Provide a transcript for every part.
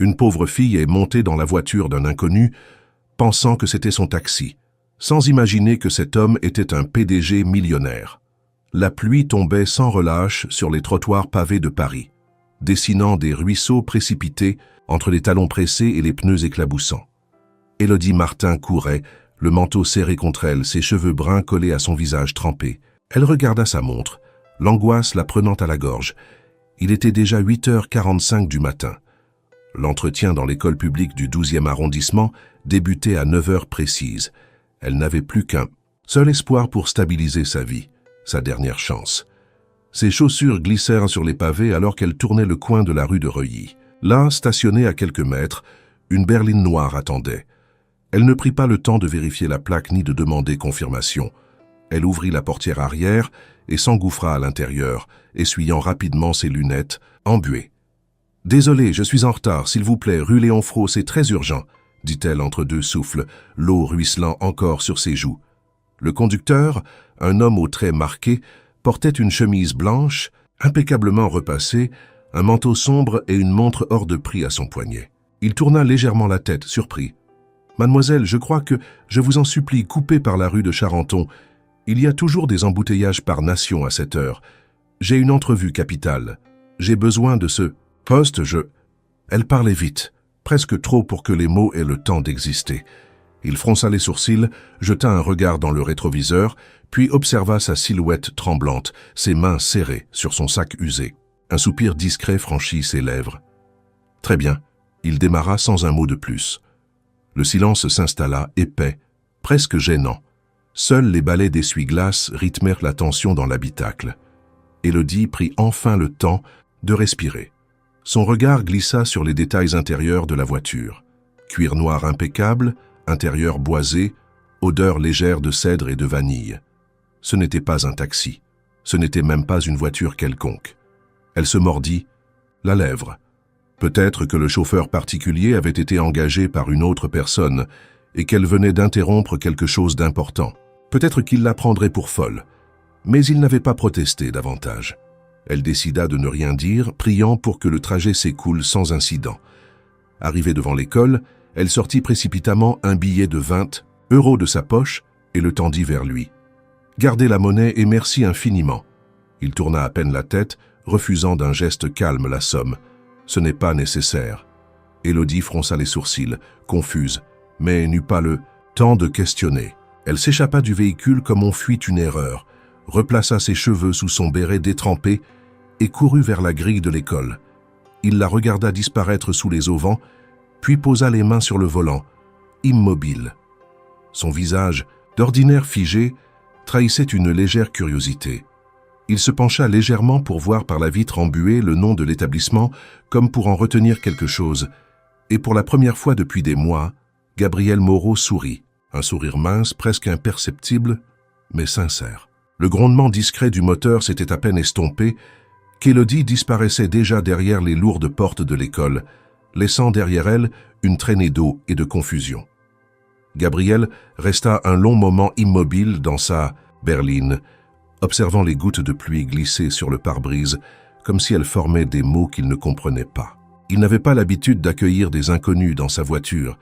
Une pauvre fille est montée dans la voiture d'un inconnu, pensant que c'était son taxi, sans imaginer que cet homme était un PDG millionnaire. La pluie tombait sans relâche sur les trottoirs pavés de Paris, dessinant des ruisseaux précipités entre les talons pressés et les pneus éclaboussants. Élodie Martin courait, le manteau serré contre elle, ses cheveux bruns collés à son visage trempé. Elle regarda sa montre, l'angoisse la prenant à la gorge. Il était déjà 8h45 du matin. L'entretien dans l'école publique du 12e arrondissement débutait à 9h précises. Elle n'avait plus qu'un seul espoir pour stabiliser sa vie, sa dernière chance. Ses chaussures glissèrent sur les pavés alors qu'elle tournait le coin de la rue de Reuilly. Là, stationnée à quelques mètres, une berline noire attendait. Elle ne prit pas le temps de vérifier la plaque ni de demander confirmation. Elle ouvrit la portière arrière et s'engouffra à l'intérieur, essuyant rapidement ses lunettes, embuées. « Désolé, je suis en retard, s'il vous plaît, rue Léon Fro, c'est très urgent », dit-elle entre deux souffles, l'eau ruisselant encore sur ses joues. Le conducteur, un homme aux traits marqués, portait une chemise blanche, impeccablement repassée, un manteau sombre et une montre hors de prix à son poignet. Il tourna légèrement la tête, surpris. « Mademoiselle, je crois que, je vous en supplie, coupez par la rue de Charenton. Il y a toujours des embouteillages par nation à cette heure. J'ai une entrevue capitale. J'ai besoin de ce poste, Elle parlait vite, presque trop pour que les mots aient le temps d'exister. Il fronça les sourcils, jeta un regard dans le rétroviseur, puis observa sa silhouette tremblante, ses mains serrées sur son sac usé. Un soupir discret franchit ses lèvres. Très bien, il démarra sans un mot de plus. Le silence s'installa, épais, presque gênant. Seuls les balais d'essuie-glace rythmèrent la tension dans l'habitacle. Élodie prit enfin le temps de respirer. Son regard glissa sur les détails intérieurs de la voiture. Cuir noir impeccable, intérieur boisé, odeur légère de cèdre et de vanille. Ce n'était pas un taxi. Ce n'était même pas une voiture quelconque. Elle se mordit la lèvre. Peut-être que le chauffeur particulier avait été engagé par une autre personne et qu'elle venait d'interrompre quelque chose d'important. Peut-être qu'il la prendrait pour folle. Mais il n'avait pas protesté davantage. Elle décida de ne rien dire, priant pour que le trajet s'écoule sans incident. Arrivée devant l'école, elle sortit précipitamment un billet de 20 € de sa poche et le tendit vers lui. « Gardez la monnaie et merci infiniment. » Il tourna à peine la tête, refusant d'un geste calme la somme. « Ce n'est pas nécessaire. » Élodie fronça les sourcils, confuse, mais n'eut pas le temps de questionner. Elle s'échappa du véhicule comme on fuit une erreur, replaça ses cheveux sous son béret détrempé et courut vers la grille de l'école. Il la regarda disparaître sous les auvents, puis posa les mains sur le volant, immobile. Son visage, d'ordinaire figé, trahissait une légère curiosité. Il se pencha légèrement pour voir par la vitre embuée le nom de l'établissement, comme pour en retenir quelque chose, et pour la première fois depuis des mois, Gabriel Moreau sourit, un sourire mince, presque imperceptible, mais sincère. Le grondement discret du moteur s'était à peine estompé qu'Élodie disparaissait déjà derrière les lourdes portes de l'école, laissant derrière elle une traînée d'eau et de confusion. Gabriel resta un long moment immobile dans sa berline, observant les gouttes de pluie glisser sur le pare-brise, comme si elles formaient des mots qu'il ne comprenait pas. Il n'avait pas l'habitude d'accueillir des inconnus dans sa voiture,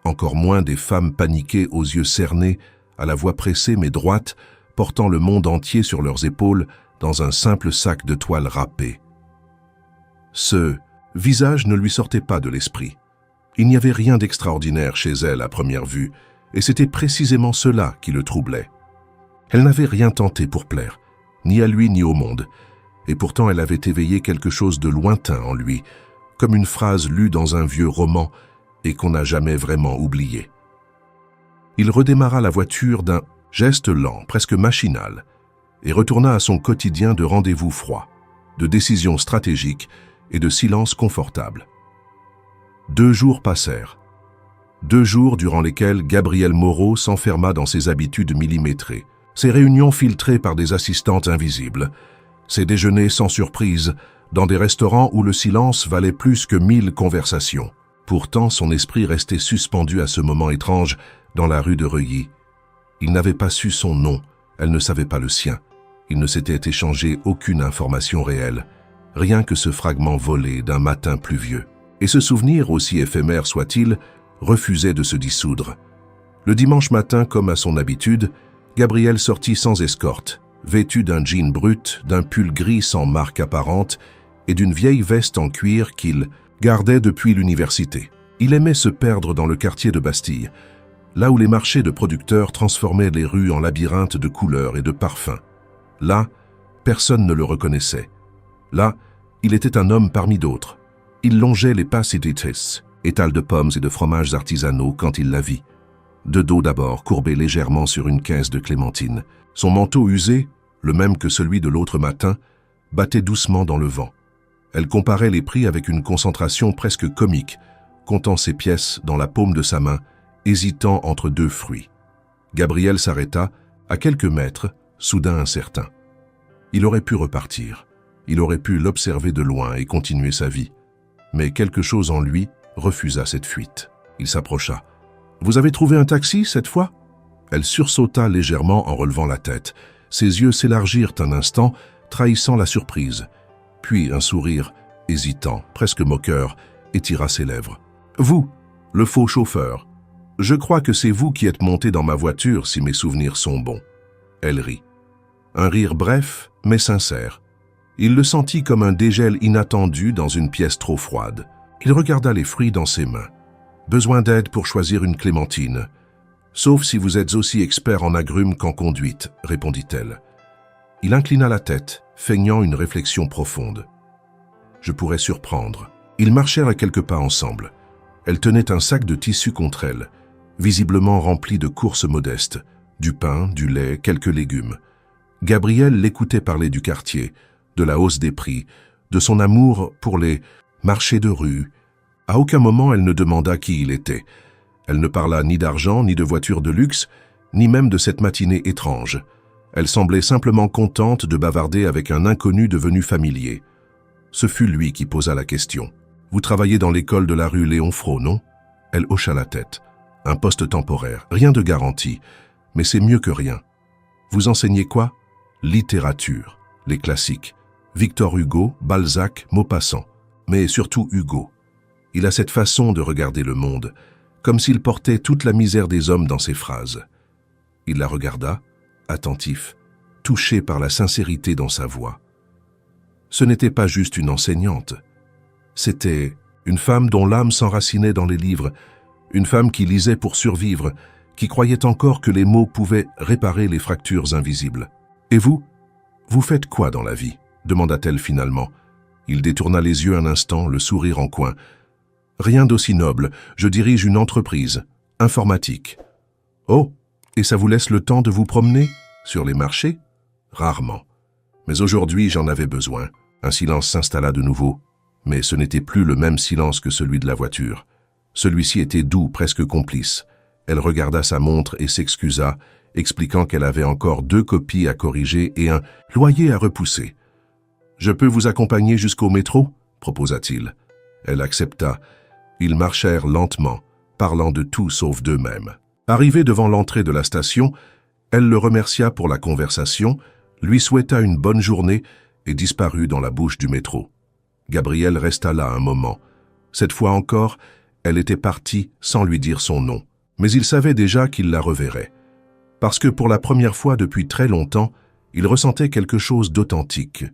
encore moins des femmes paniquées aux yeux cernés, à la voix pressée mais droite, portant le monde entier sur leurs épaules dans un simple sac de toile râpée. Ce visage ne lui sortait pas de l'esprit. Il n'y avait rien d'extraordinaire chez elle à première vue, et c'était précisément cela qui le troublait. Elle n'avait rien tenté pour plaire, ni à lui ni au monde, et pourtant elle avait éveillé quelque chose de lointain en lui, comme une phrase lue dans un vieux roman et qu'on n'a jamais vraiment oublié. Il redémarra la voiture d'un geste lent, presque machinal, et retourna à son quotidien de rendez-vous froid, de décisions stratégiques et de silence confortable. 2 jours passèrent. 2 jours durant lesquels Gabriel Moreau s'enferma dans ses habitudes millimétrées, ses réunions filtrées par des assistantes invisibles, ses déjeuners sans surprise, dans des restaurants où le silence valait plus que 1000 conversations. Pourtant, son esprit restait suspendu à ce moment étrange dans la rue de Reuilly. Il n'avait pas su son nom, elle ne savait pas le sien. Il ne s'était échangé aucune information réelle, rien que ce fragment volé d'un matin pluvieux. Et ce souvenir, aussi éphémère soit-il, refusait de se dissoudre. Le dimanche matin, comme à son habitude, Gabriel sortit sans escorte, vêtu d'un jean brut, d'un pull gris sans marque apparente et d'une vieille veste en cuir qu'il gardait depuis l'université. Il aimait se perdre dans le quartier de Bastille, là où les marchés de producteurs transformaient les rues en labyrinthe de couleurs et de parfums. Là, personne ne le reconnaissait. Là, il était un homme parmi d'autres. Il longeait les Pacifites, étals de pommes et de fromages artisanaux quand il la vit. De dos d'abord, courbé légèrement sur une caisse de clémentine. Son manteau usé, le même que celui de l'autre matin, battait doucement dans le vent. Elle comparait les prix avec une concentration presque comique, comptant ses pièces dans la paume de sa main, hésitant entre deux fruits. Gabriel s'arrêta, à quelques mètres, soudain incertain. Il aurait pu repartir. Il aurait pu l'observer de loin et continuer sa vie. Mais quelque chose en lui refusa cette fuite. Il s'approcha. « Vous avez trouvé un taxi, cette fois ?» Elle sursauta légèrement en relevant la tête. Ses yeux s'élargirent un instant, trahissant la surprise. Puis un sourire, hésitant, presque moqueur, étira ses lèvres. « Vous, le faux chauffeur. Je crois que c'est vous qui êtes monté dans ma voiture si mes souvenirs sont bons. » Elle rit. Un rire bref, mais sincère. Il le sentit comme un dégel inattendu dans une pièce trop froide. Il regarda les fruits dans ses mains. Besoin d'aide pour choisir une clémentine. Sauf si vous êtes aussi expert en agrumes qu'en conduite, répondit-elle. Il inclina la tête, feignant une réflexion profonde. Je pourrais surprendre. Ils marchèrent à quelques pas ensemble. Elle tenait un sac de tissu contre elle, visiblement rempli de courses modestes, du pain, du lait, quelques légumes. Gabriel l'écoutait parler du quartier, de la hausse des prix, de son amour pour les marchés de rue. À aucun moment elle ne demanda qui il était. Elle ne parla ni d'argent, ni de voitures de luxe, ni même de cette matinée étrange. Elle semblait simplement contente de bavarder avec un inconnu devenu familier. Ce fut lui qui posa la question. « Vous travaillez dans l'école de la rue Léon Fro, non ?» Elle hocha la tête. « Un poste temporaire, rien de garanti, mais c'est mieux que rien. Vous enseignez quoi ? Littérature, les classiques. Victor Hugo, Balzac, Maupassant, mais surtout Hugo. Il a cette façon de regarder le monde, comme s'il portait toute la misère des hommes dans ses phrases. » Il la regarda, attentif, touché par la sincérité dans sa voix. Ce n'était pas juste une enseignante. C'était une femme dont l'âme s'enracinait dans les livres, une femme qui lisait pour survivre, qui croyait encore que les mots pouvaient réparer les fractures invisibles. « Et vous faites quoi dans la vie ?» demanda-t-elle finalement. Il détourna les yeux un instant, le sourire en coin. « Rien d'aussi noble, je dirige une entreprise, informatique. »« Oh, et ça vous laisse le temps de vous promener ? Sur les marchés ? » ?»« Rarement. Mais aujourd'hui, j'en avais besoin. » Un silence s'installa de nouveau, mais ce n'était plus le même silence que celui de la voiture. Celui-ci était doux, presque complice. Elle regarda sa montre et s'excusa, expliquant qu'elle avait encore 2 copies à corriger et un loyer à repousser. « Je peux vous accompagner jusqu'au métro ?» proposa-t-il. Elle accepta. Ils marchèrent lentement, parlant de tout sauf d'eux-mêmes. Arrivée devant l'entrée de la station, elle le remercia pour la conversation, lui souhaita une bonne journée et disparut dans la bouche du métro. Gabriel resta là un moment. Cette fois encore, elle était partie sans lui dire son nom. Mais il savait déjà qu'il la reverrait. Parce que pour la première fois depuis très longtemps, il ressentait quelque chose d'authentique.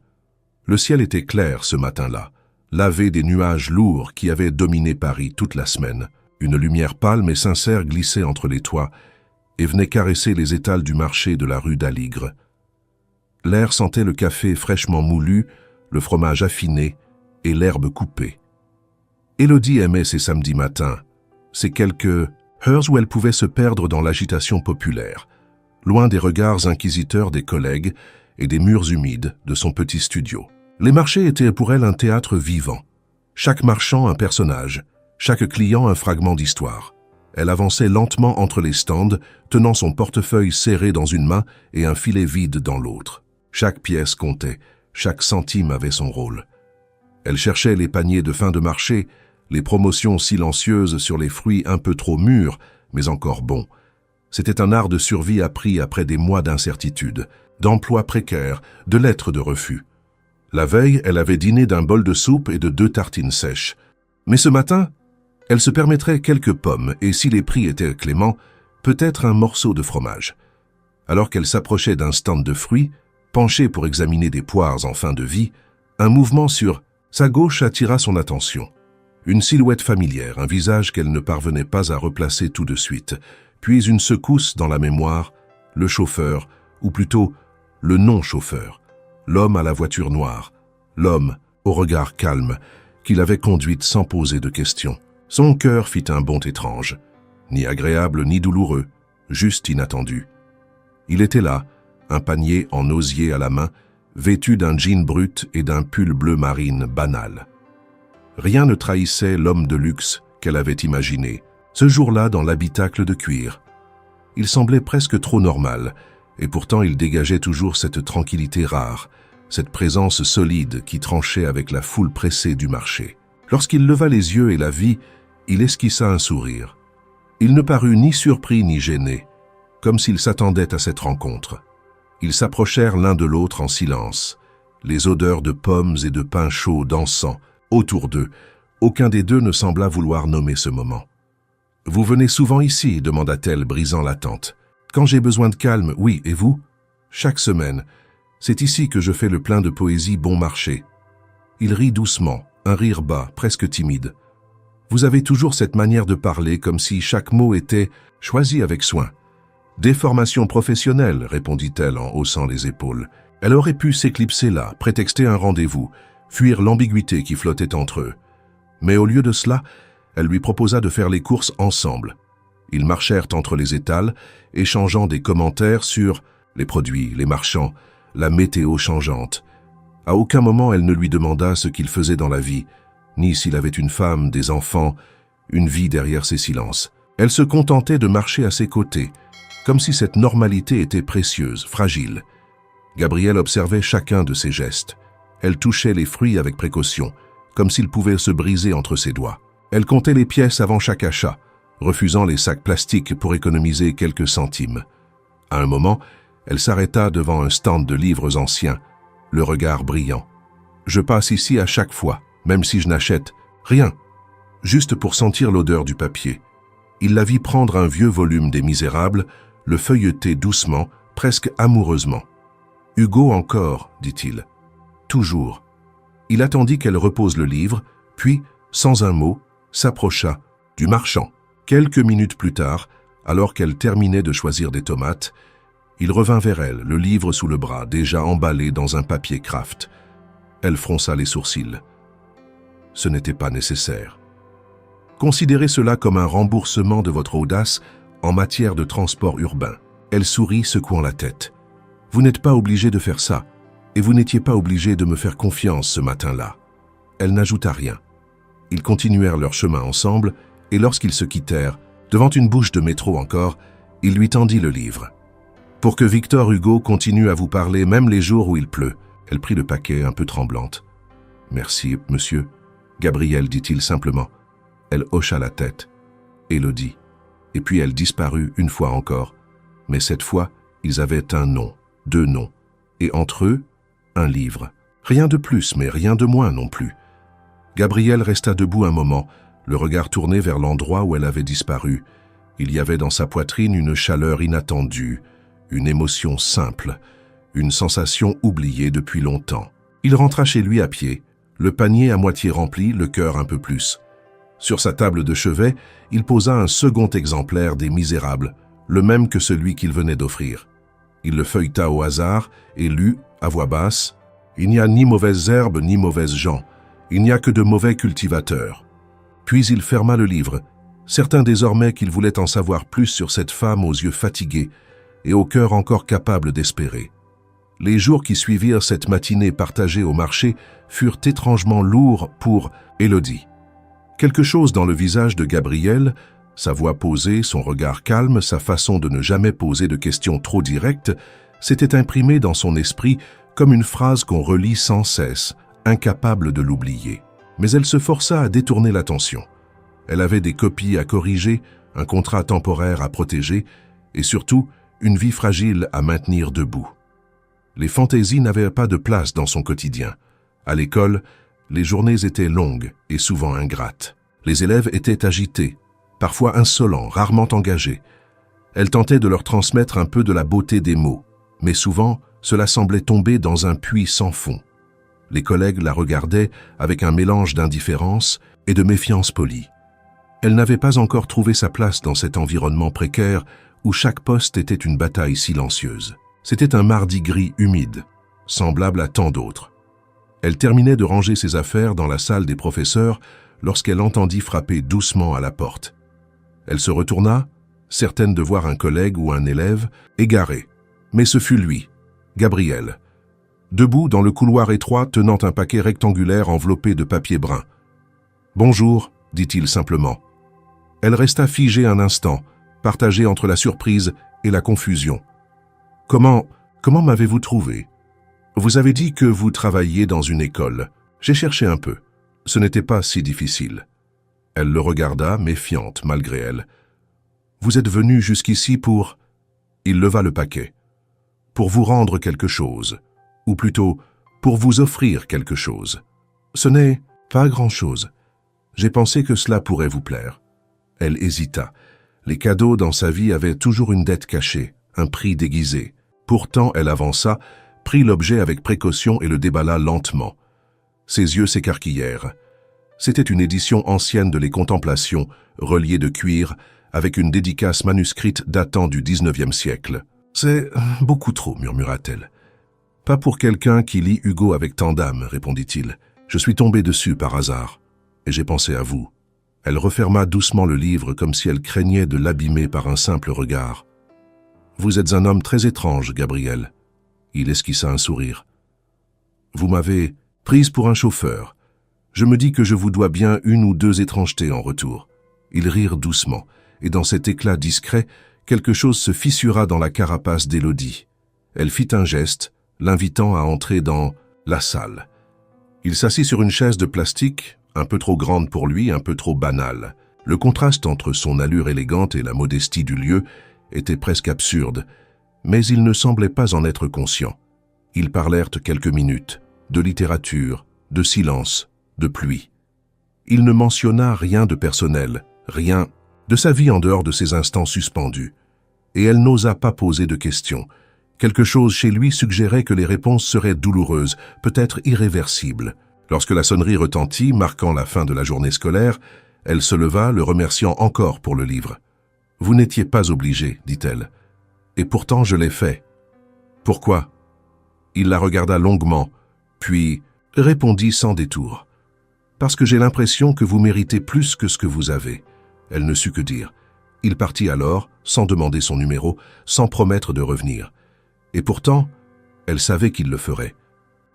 Le ciel était clair ce matin-là, lavé des nuages lourds qui avaient dominé Paris toute la semaine. Une lumière pâle mais sincère glissait entre les toits et venait caresser les étals du marché de la rue d'Aligre. L'air sentait le café fraîchement moulu, le fromage affiné et l'herbe coupée. Élodie aimait ces samedis matins, ces quelques heures où elle pouvait se perdre dans l'agitation populaire, loin des regards inquisiteurs des collègues et des murs humides de son petit studio. Les marchés étaient pour elle un théâtre vivant. Chaque marchand un personnage, chaque client un fragment d'histoire. Elle avançait lentement entre les stands, tenant son portefeuille serré dans une main et un filet vide dans l'autre. Chaque pièce comptait, chaque centime avait son rôle. Elle cherchait les paniers de fin de marché, les promotions silencieuses sur les fruits un peu trop mûrs, mais encore bons. C'était un art de survie appris après des mois d'incertitude, d'emplois précaires, de lettres de refus. La veille, elle avait dîné d'un bol de soupe et de 2 tartines sèches. Mais ce matin, elle se permettrait quelques pommes et, si les prix étaient cléments, peut-être un morceau de fromage. Alors qu'elle s'approchait d'un stand de fruits, penchée pour examiner des poires en fin de vie, un mouvement sur sa gauche attira son attention. Une silhouette familière, un visage qu'elle ne parvenait pas à replacer tout de suite, puis une secousse dans la mémoire, le chauffeur, ou plutôt le non-chauffeur, l'homme à la voiture noire, l'homme au regard calme, qui l'avait conduite sans poser de questions. Son cœur fit un bond étrange, ni agréable ni douloureux, juste inattendu. Il était là, un panier en osier à la main, vêtu d'un jean brut et d'un pull bleu marine banal. Rien ne trahissait l'homme de luxe qu'elle avait imaginé, ce jour-là dans l'habitacle de cuir. Il semblait presque trop normal, et pourtant il dégageait toujours cette tranquillité rare, cette présence solide qui tranchait avec la foule pressée du marché. Lorsqu'il leva les yeux et la vit, il esquissa un sourire. Il ne parut ni surpris ni gêné, comme s'il s'attendait à cette rencontre. Ils s'approchèrent l'un de l'autre en silence, les odeurs de pommes et de pain chaud dansant autour d'eux. Aucun des deux ne sembla vouloir nommer ce moment. « Vous venez souvent ici ?» demanda-t-elle, brisant l'attente. « Quand j'ai besoin de calme, oui, et vous ?»« Chaque semaine. C'est ici que je fais le plein de poésie bon marché. » Il rit doucement, un rire bas, presque timide. « Vous avez toujours cette manière de parler comme si chaque mot était choisi avec soin. »« Déformation professionnelle, » répondit-elle en haussant les épaules. Elle aurait pu s'éclipser là, prétexter un rendez-vous, fuir l'ambiguïté qui flottait entre eux. Mais au lieu de cela, elle lui proposa de faire les courses ensemble. Ils marchèrent entre les étals, échangeant des commentaires sur les produits, les marchands, la météo changeante. À aucun moment elle ne lui demanda ce qu'il faisait dans la vie, ni s'il avait une femme, des enfants, une vie derrière ses silences. Elle se contentait de marcher à ses côtés, comme si cette normalité était précieuse, fragile. Gabriel observait chacun de ses gestes. Elle touchait les fruits avec précaution, comme s'ils pouvaient se briser entre ses doigts. Elle comptait les pièces avant chaque achat, refusant les sacs plastiques pour économiser quelques centimes. À un moment, elle s'arrêta devant un stand de livres anciens, le regard brillant. « Je passe ici à chaque fois, même si je n'achète rien, juste pour sentir l'odeur du papier. » Il la vit prendre un vieux volume des Misérables, le feuilleter doucement, presque amoureusement. « Hugo encore, dit-il. Toujours. » Il attendit qu'elle repose le livre, puis, sans un mot, s'approcha du marchand. Quelques minutes plus tard, alors qu'elle terminait de choisir des tomates, il revint vers elle, le livre sous le bras, déjà emballé dans un papier kraft. Elle fronça les sourcils. Ce n'était pas nécessaire. Considérez cela comme un remboursement de votre audace en matière de transport urbain. Elle sourit, secouant la tête. Vous n'êtes pas obligé de faire ça, et vous n'étiez pas obligé de me faire confiance ce matin-là. Elle n'ajouta rien. Ils continuèrent leur chemin ensemble, et lorsqu'ils se quittèrent, devant une bouche de métro encore, il lui tendit le livre. Pour que Victor Hugo continue à vous parler même les jours où il pleut. Elle prit le paquet, un peu tremblante. « Merci, monsieur. »« Gabriel, dit-il simplement. » Elle hocha la tête. « Élodie. » Et puis elle disparut une fois encore. Mais cette fois, ils avaient un nom, 2 noms. Et entre eux, un livre. Rien de plus, mais rien de moins non plus. Gabriel resta debout un moment, le regard tourné vers l'endroit où elle avait disparu. Il y avait dans sa poitrine une chaleur inattendue, une émotion simple, une sensation oubliée depuis longtemps. Il rentra chez lui à pied, le panier à moitié rempli, le cœur un peu plus. Sur sa table de chevet, il posa un second exemplaire des Misérables, le même que celui qu'il venait d'offrir. Il le feuilleta au hasard et lut, à voix basse, « Il n'y a ni mauvaises herbes ni mauvaises gens. Il n'y a que de mauvais cultivateurs. » Puis il ferma le livre, certain désormais qu'il voulait en savoir plus sur cette femme aux yeux fatigués et au cœur encore capable d'espérer. Les jours qui suivirent cette matinée partagée au marché furent étrangement lourds pour Élodie. Quelque chose dans le visage de Gabriel, sa voix posée, son regard calme, sa façon de ne jamais poser de questions trop directes, s'était imprimé dans son esprit comme une phrase qu'on relit sans cesse, incapable de l'oublier. Mais elle se força à détourner l'attention. Elle avait des copies à corriger, un contrat temporaire à protéger et surtout une vie fragile à maintenir debout. Les fantaisies n'avaient pas de place dans son quotidien. À l'école, Les journées étaient longues et souvent ingrates. Les élèves étaient agités, parfois insolents, rarement engagés. Elle tentait de leur transmettre un peu de la beauté des mots, mais souvent, cela semblait tomber dans un puits sans fond. Les collègues la regardaient avec un mélange d'indifférence et de méfiance polie. Elle n'avait pas encore trouvé sa place dans cet environnement précaire où chaque poste était une bataille silencieuse. C'était un mardi gris humide, semblable à tant d'autres. Elle terminait de ranger ses affaires dans la salle des professeurs lorsqu'elle entendit frapper doucement à la porte. Elle se retourna, certaine de voir un collègue ou un élève, égaré. Mais ce fut lui, Gabriel, debout dans le couloir étroit tenant un paquet rectangulaire enveloppé de papier brun. « Bonjour », dit-il simplement. Elle resta figée un instant, partagée entre la surprise et la confusion. « Comment m'avez-vous trouvé ? Vous avez dit que vous travailliez dans une école. J'ai cherché un peu. Ce n'était pas si difficile. » Elle le regarda, méfiante malgré elle. « Vous êtes venu jusqu'ici pour… » Il leva le paquet. « Pour vous rendre quelque chose. Ou plutôt, pour vous offrir quelque chose. Ce n'est pas grand-chose. J'ai pensé que cela pourrait vous plaire. » Elle hésita. Les cadeaux dans sa vie avaient toujours une dette cachée, un prix déguisé. Pourtant, elle avança, prit l'objet avec précaution et le déballa lentement. Ses yeux s'écarquillèrent. C'était une édition ancienne de Les Contemplations, reliée de cuir, avec une dédicace manuscrite datant du XIXe siècle. « C'est beaucoup trop, murmura-t-elle. »« Pas pour quelqu'un qui lit Hugo avec tant d'âme, répondit-il. Je suis tombé dessus par hasard, et j'ai pensé à vous. » Elle referma doucement le livre comme si elle craignait de l'abîmer par un simple regard. « Vous êtes un homme très étrange, Gabriel. » Il esquissa un sourire. « Vous m'avez prise pour un chauffeur. Je me dis que je vous dois bien une ou deux étrangetés en retour. » Ils rirent doucement, et dans cet éclat discret, quelque chose se fissura dans la carapace d'Élodie. Elle fit un geste, l'invitant à entrer dans la salle. Il s'assit sur une chaise de plastique, un peu trop grande pour lui, un peu trop banale. Le contraste entre son allure élégante et la modestie du lieu était presque absurde, mais il ne semblait pas en être conscient. Ils parlèrent quelques minutes, de littérature, de silence, de pluie. Il ne mentionna rien de personnel, rien de sa vie en dehors de ces instants suspendus. Et elle n'osa pas poser de questions. Quelque chose chez lui suggérait que les réponses seraient douloureuses, peut-être irréversibles. Lorsque la sonnerie retentit, marquant la fin de la journée scolaire, elle se leva, le remerciant encore pour le livre. « Vous n'étiez pas obligé, dit-elle. Et pourtant je l'ai fait. »« Pourquoi ?» Il la regarda longuement, puis répondit sans détour. « Parce que j'ai l'impression que vous méritez plus que ce que vous avez. » Elle ne sut que dire. Il partit alors, sans demander son numéro, sans promettre de revenir. Et pourtant, elle savait qu'il le ferait.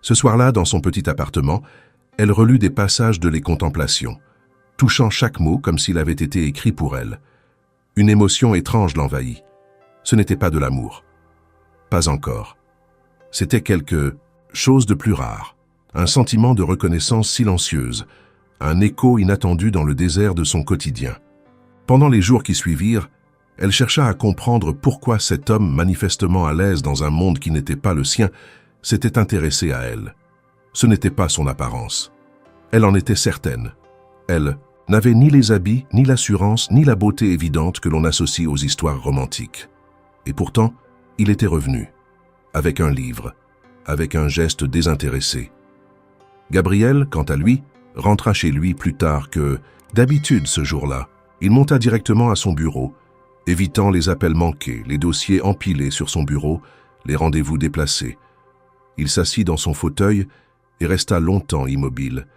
Ce soir-là, dans son petit appartement, elle relut des passages de Les Contemplations, touchant chaque mot comme s'il avait été écrit pour elle. Une émotion étrange l'envahit. Ce n'était pas de l'amour. Pas encore. C'était quelque chose de plus rare, un sentiment de reconnaissance silencieuse, un écho inattendu dans le désert de son quotidien. Pendant les jours qui suivirent, elle chercha à comprendre pourquoi cet homme, manifestement à l'aise dans un monde qui n'était pas le sien, s'était intéressé à elle. Ce n'était pas son apparence. Elle en était certaine. Elle n'avait ni les habits, ni l'assurance, ni la beauté évidente que l'on associe aux histoires romantiques. Et pourtant, il était revenu, avec un livre, avec un geste désintéressé. Gabriel, quant à lui, rentra chez lui plus tard que d'habitude ce jour-là. Il monta directement à son bureau, évitant les appels manqués, les dossiers empilés sur son bureau, les rendez-vous déplacés. Il s'assit dans son fauteuil et resta longtemps immobile.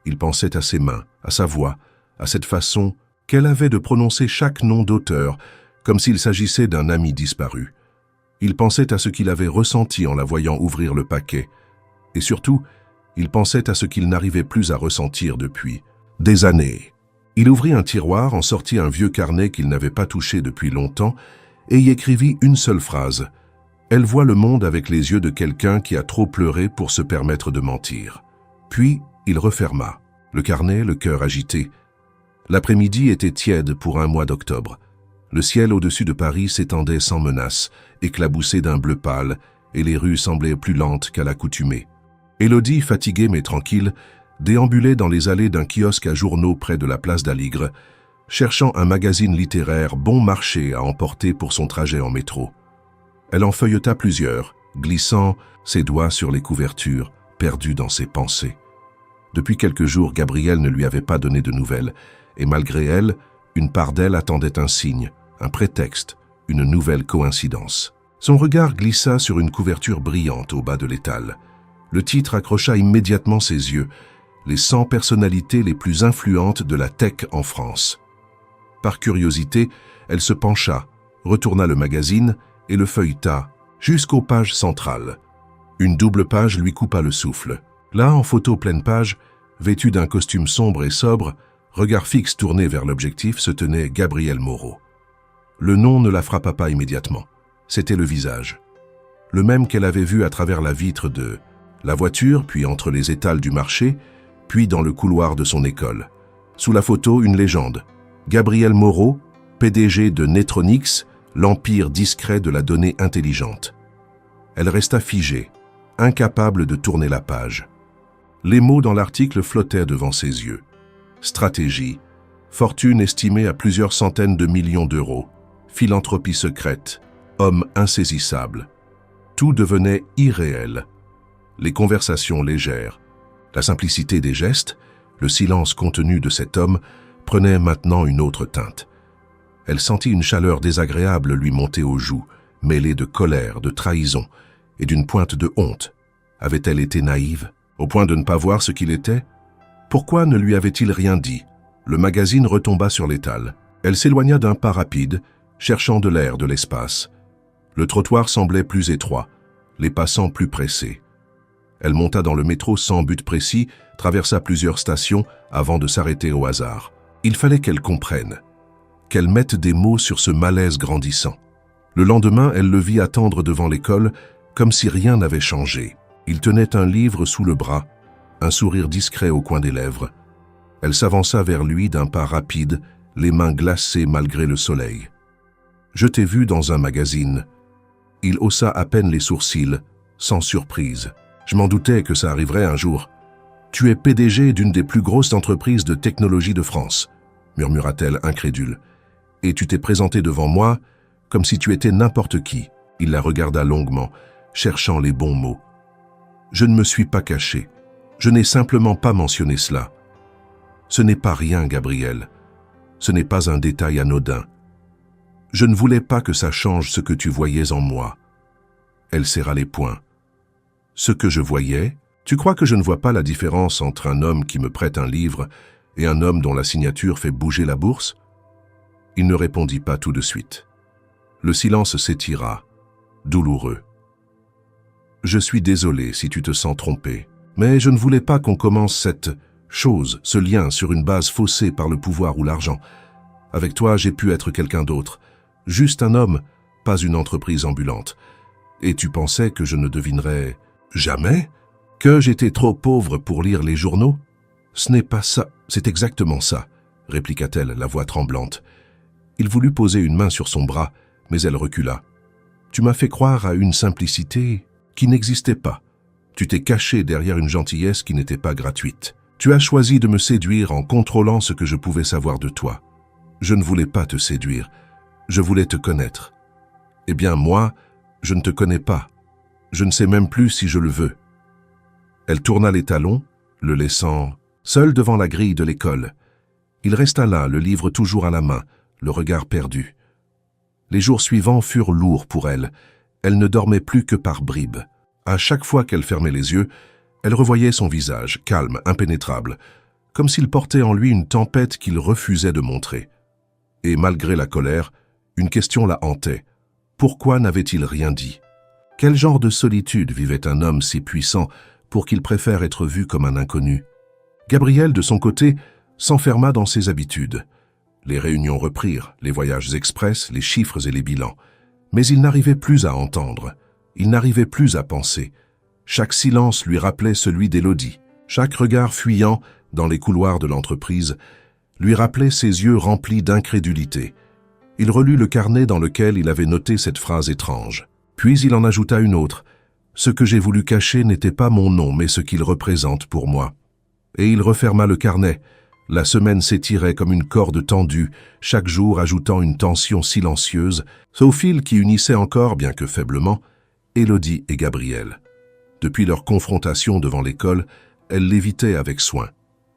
Il pensait à ses mains, à sa voix, à cette façon qu'elle avait de prononcer chaque nom d'auteur, comme s'il s'agissait d'un ami disparu. Il pensait à ce qu'il avait ressenti en la voyant ouvrir le paquet. Et surtout, il pensait à ce qu'il n'arrivait plus à ressentir depuis des années. Il ouvrit un tiroir, en sortit un vieux carnet qu'il n'avait pas touché depuis longtemps et y écrivit une seule phrase. Elle voit le monde avec les yeux de quelqu'un qui a trop pleuré pour se permettre de mentir. Puis, il referma, le carnet, le cœur agité. L'après-midi était tiède pour un mois d'octobre. Le ciel au-dessus de Paris s'étendait sans menace, éclaboussé d'un bleu pâle, et les rues semblaient plus lentes qu'à l'accoutumée. Élodie, fatiguée mais tranquille, déambulait dans les allées d'un kiosque à journaux près de la place d'Aligre, cherchant un magazine littéraire bon marché à emporter pour son trajet en métro. Elle en feuilleta plusieurs, glissant ses doigts sur les couvertures, perdue dans ses pensées. Depuis quelques jours, Gabriel ne lui avait pas donné de nouvelles, et malgré elle, une part d'elle attendait un signe, un prétexte, une nouvelle coïncidence. Son regard glissa sur une couverture brillante au bas de l'étal. Le titre accrocha immédiatement ses yeux, les 100 personnalités les plus influentes de la tech en France. Par curiosité, elle se pencha, retourna le magazine et le feuilleta jusqu'aux pages centrales. Une double page lui coupa le souffle. Là, en photo pleine page, vêtu d'un costume sombre et sobre, regard fixe tourné vers l'objectif, se tenait Gabriel Moreau. Le nom ne la frappa pas immédiatement. C'était le visage. Le même qu'elle avait vu à travers la vitre de la voiture, puis entre les étals du marché, puis dans le couloir de son école. Sous la photo, une légende. Gabriel Moreau, PDG de Netronix, l'empire discret de la donnée intelligente. Elle resta figée, incapable de tourner la page. Les mots dans l'article flottaient devant ses yeux. Stratégie, fortune estimée à plusieurs centaines de millions d'euros, philanthropie secrète, homme insaisissable. Tout devenait irréel. Les conversations légères, la simplicité des gestes, le silence contenu de cet homme prenaient maintenant une autre teinte. Elle sentit une chaleur désagréable lui monter aux joues, mêlée de colère, de trahison et d'une pointe de honte. Avait-elle été naïve, au point de ne pas voir ce qu'il était? Pourquoi ne lui avait-il rien dit? Le magazine retomba sur l'étal. Elle s'éloigna d'un pas rapide, cherchant de l'air, de l'espace. Le trottoir semblait plus étroit, les passants plus pressés. Elle monta dans le métro sans but précis, traversa plusieurs stations avant de s'arrêter au hasard. Il fallait qu'elle comprenne, qu'elle mette des mots sur ce malaise grandissant. Le lendemain, elle le vit attendre devant l'école, comme si rien n'avait changé. Il tenait un livre sous le bras, un sourire discret au coin des lèvres. Elle s'avança vers lui d'un pas rapide, les mains glacées malgré le soleil. « Je t'ai vu dans un magazine. » Il haussa à peine les sourcils, sans surprise. « Je m'en doutais que ça arriverait un jour. Tu es PDG d'une des plus grosses entreprises de technologie de France, » murmura-t-elle incrédule. « Et tu t'es présenté devant moi comme si tu étais n'importe qui. » Il la regarda longuement, cherchant les bons mots. « Je ne me suis pas caché. Je n'ai simplement pas mentionné cela. Ce n'est pas rien, Gabriel. Ce n'est pas un détail anodin. Je ne voulais pas que ça change ce que tu voyais en moi. » Elle serra les poings. « Ce que je voyais? Tu crois que je ne vois pas la différence entre un homme qui me prête un livre et un homme dont la signature fait bouger la bourse ?» Il ne répondit pas tout de suite. Le silence s'étira, douloureux. « Je suis désolé si tu te sens trompé, mais je ne voulais pas qu'on commence cette chose, ce lien sur une base faussée par le pouvoir ou l'argent. Avec toi, j'ai pu être quelqu'un d'autre, juste un homme, pas une entreprise ambulante. Et tu pensais que je ne devinerais jamais que j'étais trop pauvre pour lire les journaux? Ce n'est pas ça, c'est exactement ça, répliqua-t-elle, la voix tremblante. Il voulut poser une main sur son bras, mais elle recula. Tu m'as fait croire à une simplicité qui n'existait pas. Tu t'es caché derrière une gentillesse qui n'était pas gratuite. Tu as choisi de me séduire en contrôlant ce que je pouvais savoir de toi. Je ne voulais pas te séduire, je voulais te connaître. Eh bien, moi, je ne te connais pas. Je ne sais même plus si je le veux. Elle tourna les talons, le laissant seul devant la grille de l'école. Il resta là, le livre toujours à la main, le regard perdu. Les jours suivants furent lourds pour elle. Elle ne dormait plus que par bribes. À chaque fois qu'elle fermait les yeux, elle revoyait son visage, calme, impénétrable, comme s'il portait en lui une tempête qu'il refusait de montrer. Et malgré la colère, une question la hantait. Pourquoi n'avait-il rien dit? Quel genre de solitude vivait un homme si puissant pour qu'il préfère être vu comme un inconnu? Gabriel, de son côté, s'enferma dans ses habitudes. Les réunions reprirent, les voyages express, les chiffres et les bilans. Mais il n'arrivait plus à entendre, il n'arrivait plus à penser. Chaque silence lui rappelait celui d'Élodie. Chaque regard fuyant dans les couloirs de l'entreprise lui rappelait ses yeux remplis d'incrédulité. Il relut le carnet dans lequel il avait noté cette phrase étrange. Puis il en ajouta une autre. « Ce que j'ai voulu cacher n'était pas mon nom, mais ce qu'il représente pour moi. » Et il referma le carnet. La semaine s'étirait comme une corde tendue, chaque jour ajoutant une tension silencieuse, au fil qui unissait encore, bien que faiblement, Élodie et Gabriel. Depuis leur confrontation devant l'école, elle l'évitait avec soin.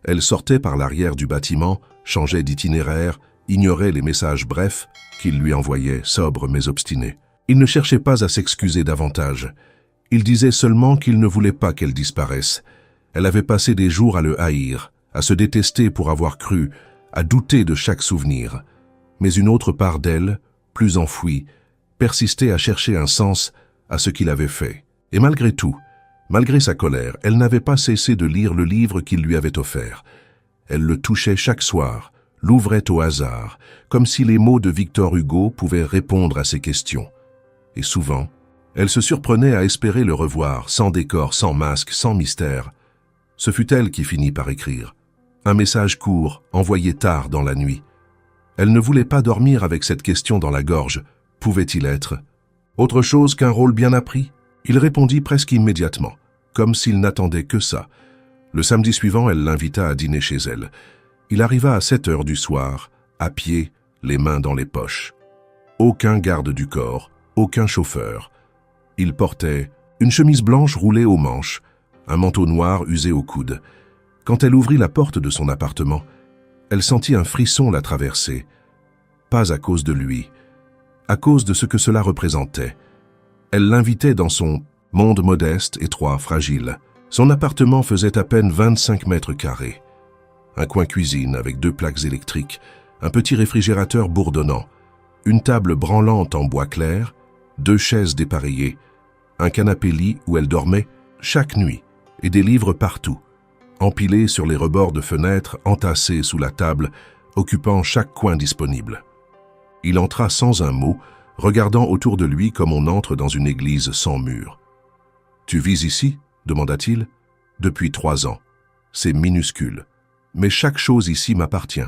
Elle sortait par l'arrière du bâtiment, changeait d'itinéraire, ignorait les messages brefs qu'il lui envoyait, sobres mais obstinés. Il ne cherchait pas à s'excuser davantage. Il disait seulement qu'il ne voulait pas qu'elle disparaisse. Elle avait passé des jours à le haïr, à se détester pour avoir cru, à douter de chaque souvenir. Mais une autre part d'elle, plus enfouie, persistait à chercher un sens à ce qu'il avait fait. Et malgré tout, malgré sa colère, elle n'avait pas cessé de lire le livre qu'il lui avait offert. Elle le touchait chaque soir, l'ouvrait au hasard, comme si les mots de Victor Hugo pouvaient répondre à ses questions. Et souvent, elle se surprenait à espérer le revoir, sans décor, sans masque, sans mystère. Ce fut elle qui finit par écrire. Un message court, envoyé tard dans la nuit. Elle ne voulait pas dormir avec cette question dans la gorge. Pouvait-il être autre chose qu'un rôle bien appris? Il répondit presque immédiatement, comme s'il n'attendait que ça. Le samedi suivant, elle l'invita à dîner chez elle. Il arriva à 7 heures du soir, à pied, les mains dans les poches. Aucun garde du corps, aucun chauffeur. Il portait une chemise blanche roulée aux manches, un manteau noir usé au coude. Quand elle ouvrit la porte de son appartement, elle sentit un frisson la traverser. Pas à cause de lui, à cause de ce que cela représentait. Elle l'invitait dans son monde modeste, étroit, fragile. Son appartement faisait à peine 25 mètres carrés. Un coin cuisine avec 2 plaques électriques, un petit réfrigérateur bourdonnant, une table branlante en bois clair, 2 chaises dépareillées, un canapé-lit où elle dormait chaque nuit, et des livres partout, empilés sur les rebords de fenêtres, entassés sous la table, occupant chaque coin disponible. Il entra sans un mot, regardant autour de lui comme on entre dans une église sans mur. « Tu vis ici ?» demanda-t-il. « Depuis 3 ans. C'est minuscule. Mais chaque chose ici m'appartient.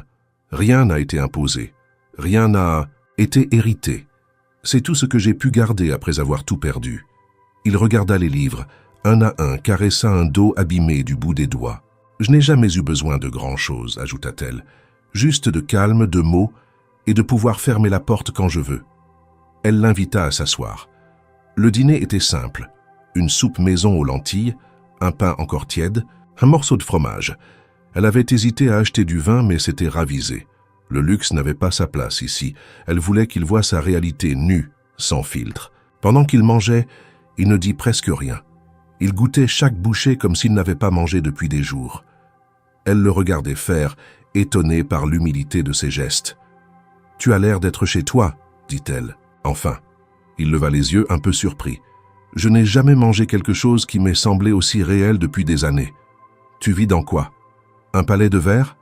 Rien n'a été imposé. Rien n'a été hérité. C'est tout ce que j'ai pu garder après avoir tout perdu. » Il regarda les livres, un à un, caressa un dos abîmé du bout des doigts. « Je n'ai jamais eu besoin de grand-chose, » ajouta-t-elle. « Juste de calme, de mots, et de pouvoir fermer la porte quand je veux. » Elle l'invita à s'asseoir. Le dîner était simple. Une soupe maison aux lentilles, un pain encore tiède, un morceau de fromage. Elle avait hésité à acheter du vin, mais s'était ravisée. Le luxe n'avait pas sa place ici. Elle voulait qu'il voie sa réalité nue, sans filtre. Pendant qu'il mangeait, il ne dit presque rien. Il goûtait chaque bouchée comme s'il n'avait pas mangé depuis des jours. Elle le regardait faire, étonnée par l'humilité de ses gestes. « Tu as l'air d'être chez toi, » dit-elle. Enfin, il leva les yeux un peu surpris. « Je n'ai jamais mangé quelque chose qui m'ait semblé aussi réel depuis des années. Tu vis dans quoi? Un palais de verre?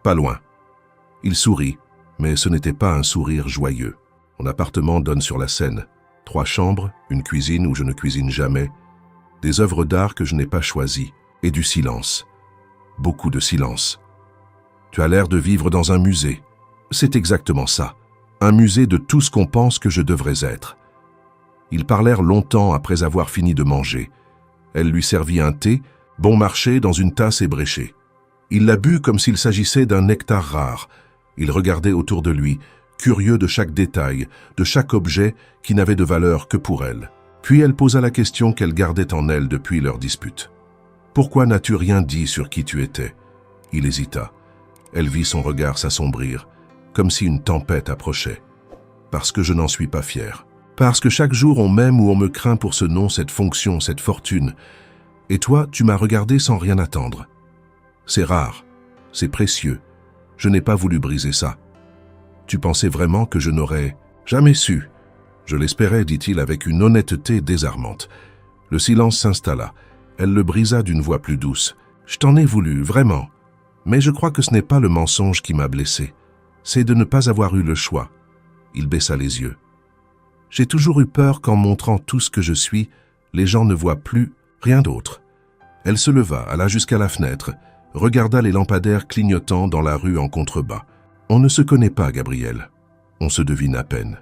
Pas loin. » Il sourit, mais ce n'était pas un sourire joyeux. Mon appartement donne sur la Seine. 3 chambres, une cuisine où je ne cuisine jamais, des œuvres d'art que je n'ai pas choisies, et du silence. Beaucoup de silence. Tu as l'air de vivre dans un musée. C'est exactement ça. Un musée de tout ce qu'on pense que je devrais être. Ils parlèrent longtemps après avoir fini de manger. Elle lui servit un thé, bon marché dans une tasse ébréchée. Il la but comme s'il s'agissait d'un nectar rare. Il regardait autour de lui, curieux de chaque détail, de chaque objet qui n'avait de valeur que pour elle. Puis elle posa la question qu'elle gardait en elle depuis leur dispute. « Pourquoi n'as-tu rien dit sur qui tu étais ?» Il hésita. Elle vit son regard s'assombrir, comme si une tempête approchait. « Parce que je n'en suis pas fier. Parce que chaque jour on m'aime ou on me craint pour ce nom, cette fonction, cette fortune. Et toi, tu m'as regardé sans rien attendre. C'est rare, c'est précieux. Je n'ai pas voulu briser ça. Tu pensais vraiment que je n'aurais jamais su. Je l'espérais, dit-il avec une honnêteté désarmante. Le silence s'installa. Elle le brisa d'une voix plus douce. Je t'en ai voulu, vraiment. Mais je crois que ce n'est pas le mensonge qui m'a blessé. C'est de ne pas avoir eu le choix. Il baissa les yeux. J'ai toujours eu peur qu'en montrant tout ce que je suis, les gens ne voient plus rien d'autre. Elle se leva, alla jusqu'à la fenêtre, regarda les lampadaires clignotant dans la rue en contrebas. On ne se connaît pas, Gabriel. On se devine à peine.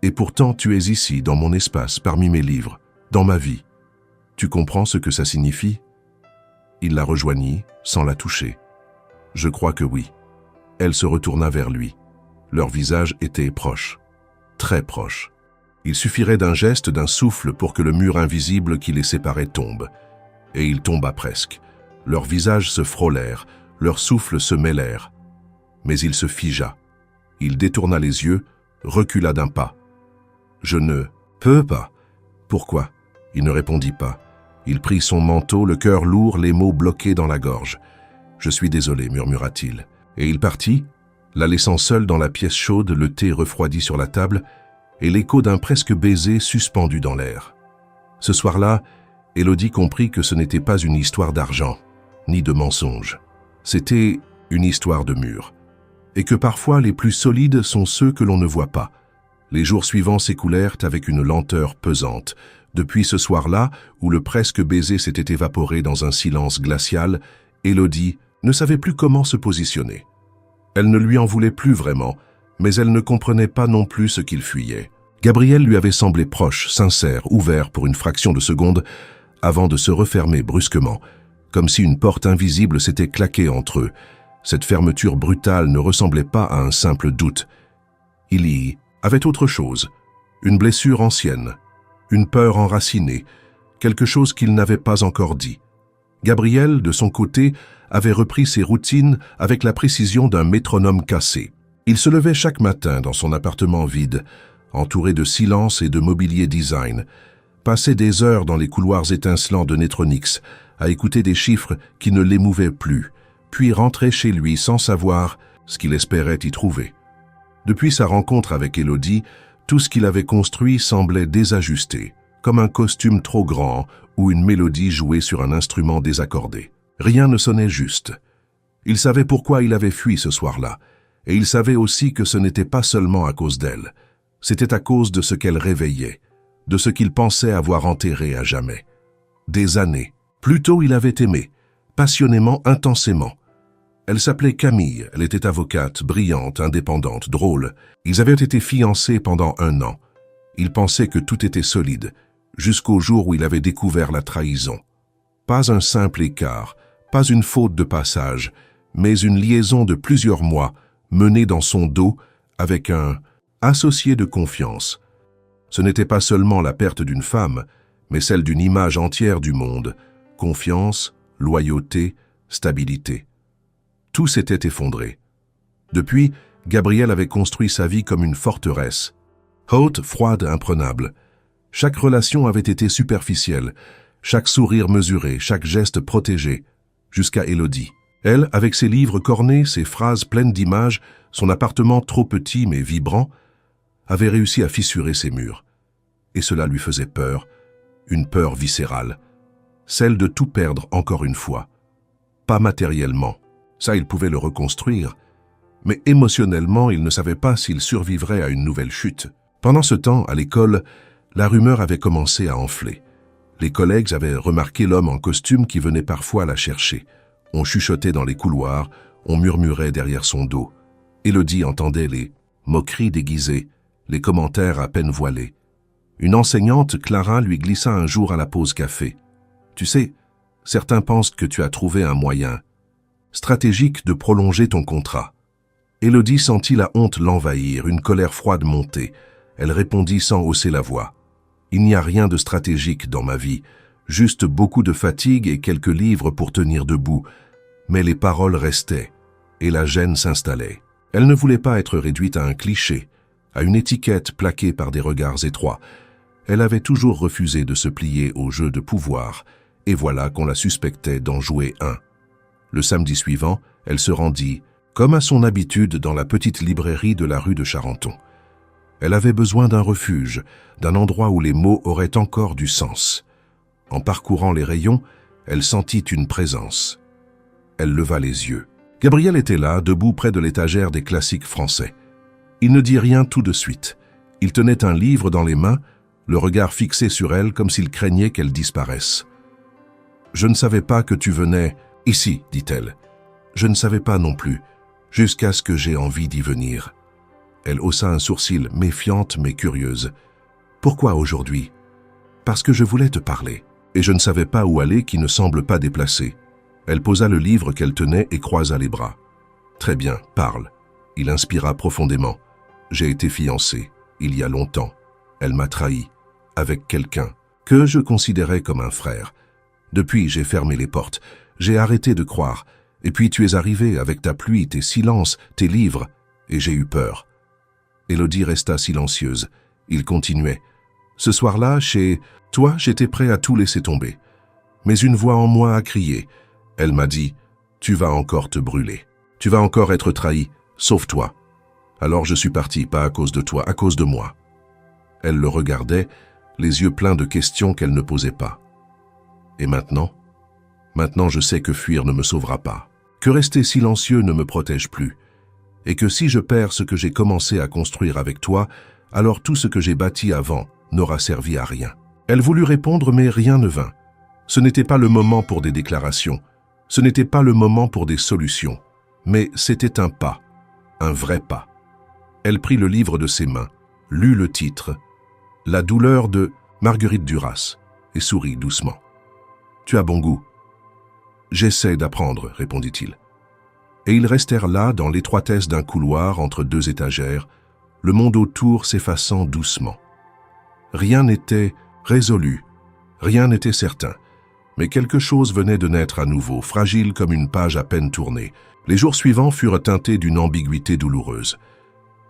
Et pourtant, tu es ici, dans mon espace, parmi mes livres, dans ma vie. Tu comprends ce que ça signifie? Il la rejoignit, sans la toucher. Je crois que oui. Elle se retourna vers lui. Leurs visages étaient proches, très proches. Il suffirait d'un geste, d'un souffle pour que le mur invisible qui les séparait tombe. Et il tomba presque. Leurs visages se frôlèrent, leurs souffles se mêlèrent. Mais il se figea. Il détourna les yeux, recula d'un pas. « Je ne peux pas. »« Pourquoi ?» Il ne répondit pas. Il prit son manteau, le cœur lourd, les mots bloqués dans la gorge. « Je suis désolé, murmura-t-il. » Et il partit, la laissant seule dans la pièce chaude, le thé refroidi sur la table, et l'écho d'un presque baiser suspendu dans l'air. Ce soir-là, Élodie comprit que ce n'était pas une histoire d'argent, ni de mensonge. C'était une histoire de mur. Et que parfois les plus solides sont ceux que l'on ne voit pas. Les jours suivants s'écoulèrent avec une lenteur pesante. Depuis ce soir-là, où le presque baiser s'était évaporé dans un silence glacial, Élodie ne savait plus comment se positionner. Elle ne lui en voulait plus vraiment, mais elle ne comprenait pas non plus ce qu'il fuyait. Gabriel lui avait semblé proche, sincère, ouvert pour une fraction de seconde, avant de se refermer brusquement, comme si une porte invisible s'était claquée entre eux. Cette fermeture brutale ne ressemblait pas à un simple doute. Il y avait autre chose, une blessure ancienne, une peur enracinée, quelque chose qu'il n'avait pas encore dit. Gabriel, de son côté, avait repris ses routines avec la précision d'un métronome cassé. Il se levait chaque matin dans son appartement vide, entouré de silence et de mobilier design, passait des heures dans les couloirs étincelants de Netronix, à écouter des chiffres qui ne l'émouvaient plus, puis rentrait chez lui sans savoir ce qu'il espérait y trouver. Depuis sa rencontre avec Élodie, tout ce qu'il avait construit semblait désajusté, comme un costume trop grand ou une mélodie jouée sur un instrument désaccordé. Rien ne sonnait juste. Il savait pourquoi il avait fui ce soir-là, et il savait aussi que ce n'était pas seulement à cause d'elle. C'était à cause de ce qu'elle réveillait, de ce qu'il pensait avoir enterré à jamais. Des années. Plus tôt, il avait aimé, passionnément, intensément. Elle s'appelait Camille, elle était avocate, brillante, indépendante, drôle. Ils avaient été fiancés pendant 1 an. Il pensait que tout était solide, jusqu'au jour où il avait découvert la trahison. Pas un simple écart, pas une faute de passage, mais une liaison de plusieurs mois, menée dans son dos avec un associé de confiance. Ce n'était pas seulement la perte d'une femme, mais celle d'une image entière du monde. Confiance, loyauté, stabilité. Tout s'était effondré. Depuis, Gabriel avait construit sa vie comme une forteresse. Haute, froide, imprenable. Chaque relation avait été superficielle, chaque sourire mesuré, chaque geste protégé, jusqu'à Élodie. Elle, avec ses livres cornés, ses phrases pleines d'images, son appartement trop petit mais vibrant, avait réussi à fissurer ses murs. Et cela lui faisait peur, une peur viscérale, celle de tout perdre encore une fois. Pas matériellement, ça il pouvait le reconstruire, mais émotionnellement il ne savait pas s'il survivrait à une nouvelle chute. Pendant ce temps, à l'école, la rumeur avait commencé à enfler. Les collègues avaient remarqué l'homme en costume qui venait parfois la chercher. On chuchotait dans les couloirs, on murmurait derrière son dos. Élodie entendait les moqueries déguisées, les commentaires à peine voilés. Une enseignante, Clara, lui glissa un jour à la pause café. « Tu sais, certains pensent que tu as trouvé un moyen stratégique de prolonger ton contrat. » Élodie sentit la honte l'envahir, une colère froide monter. Elle répondit sans hausser la voix. « Il n'y a rien de stratégique dans ma vie, juste beaucoup de fatigue et quelques livres pour tenir debout. » Mais les paroles restaient, et la gêne s'installait. Elle ne voulait pas être réduite à un cliché, à une étiquette plaquée par des regards étroits. Elle avait toujours refusé de se plier au jeu de pouvoir, et voilà qu'on la suspectait d'en jouer un. Le samedi suivant, elle se rendit, comme à son habitude, dans la petite librairie de la rue de Charenton. Elle avait besoin d'un refuge, d'un endroit où les mots auraient encore du sens. En parcourant les rayons, elle sentit une présence. Elle leva les yeux. Gabriel était là, debout près de l'étagère des classiques français. Il ne dit rien tout de suite. Il tenait un livre dans les mains, le regard fixé sur elle comme s'il craignait qu'elle disparaisse. « Je ne savais pas que tu venais ici, dit-elle. Je ne savais pas non plus, jusqu'à ce que j'ai envie d'y venir. » Elle haussa un sourcil, méfiante mais curieuse. « Pourquoi aujourd'hui ? » « Parce que je voulais te parler, et je ne savais pas où aller qui ne semble pas déplacé. Elle posa le livre qu'elle tenait et croisa les bras. « Très bien, parle. » Il inspira profondément. « J'ai été fiancé, il y a longtemps. Elle m'a trahi, avec quelqu'un que je considérais comme un frère. Depuis, j'ai fermé les portes. J'ai arrêté de croire. Et puis tu es arrivé avec ta pluie, tes silences, tes livres, et j'ai eu peur. » Élodie resta silencieuse. Il continuait. « Ce soir-là, chez toi, j'étais prêt à tout laisser tomber. Mais une voix en moi a crié. Elle m'a dit, « Tu vas encore te brûler. Tu vas encore être trahi. Sauve-toi. » Alors je suis parti, pas à cause de toi, à cause de moi. Elle le regardait, les yeux pleins de questions qu'elle ne posait pas. Et maintenant? Maintenant je sais que fuir ne me sauvera pas, que rester silencieux ne me protège plus, et que si je perds ce que j'ai commencé à construire avec toi, alors tout ce que j'ai bâti avant n'aura servi à rien. Elle voulut répondre, mais rien ne vint. Ce n'était pas le moment pour des déclarations, ce n'était pas le moment pour des solutions, mais c'était un pas, un vrai pas. Elle prit le livre de ses mains, lut le titre, « La douleur de Marguerite Duras » et sourit doucement. « Tu as bon goût. »« J'essaie d'apprendre, » répondit-il. Et ils restèrent là, dans l'étroitesse d'un couloir entre deux étagères, le monde autour s'effaçant doucement. Rien n'était résolu, rien n'était certain, mais quelque chose venait de naître à nouveau, fragile comme une page à peine tournée. Les jours suivants furent teintés d'une ambiguïté douloureuse.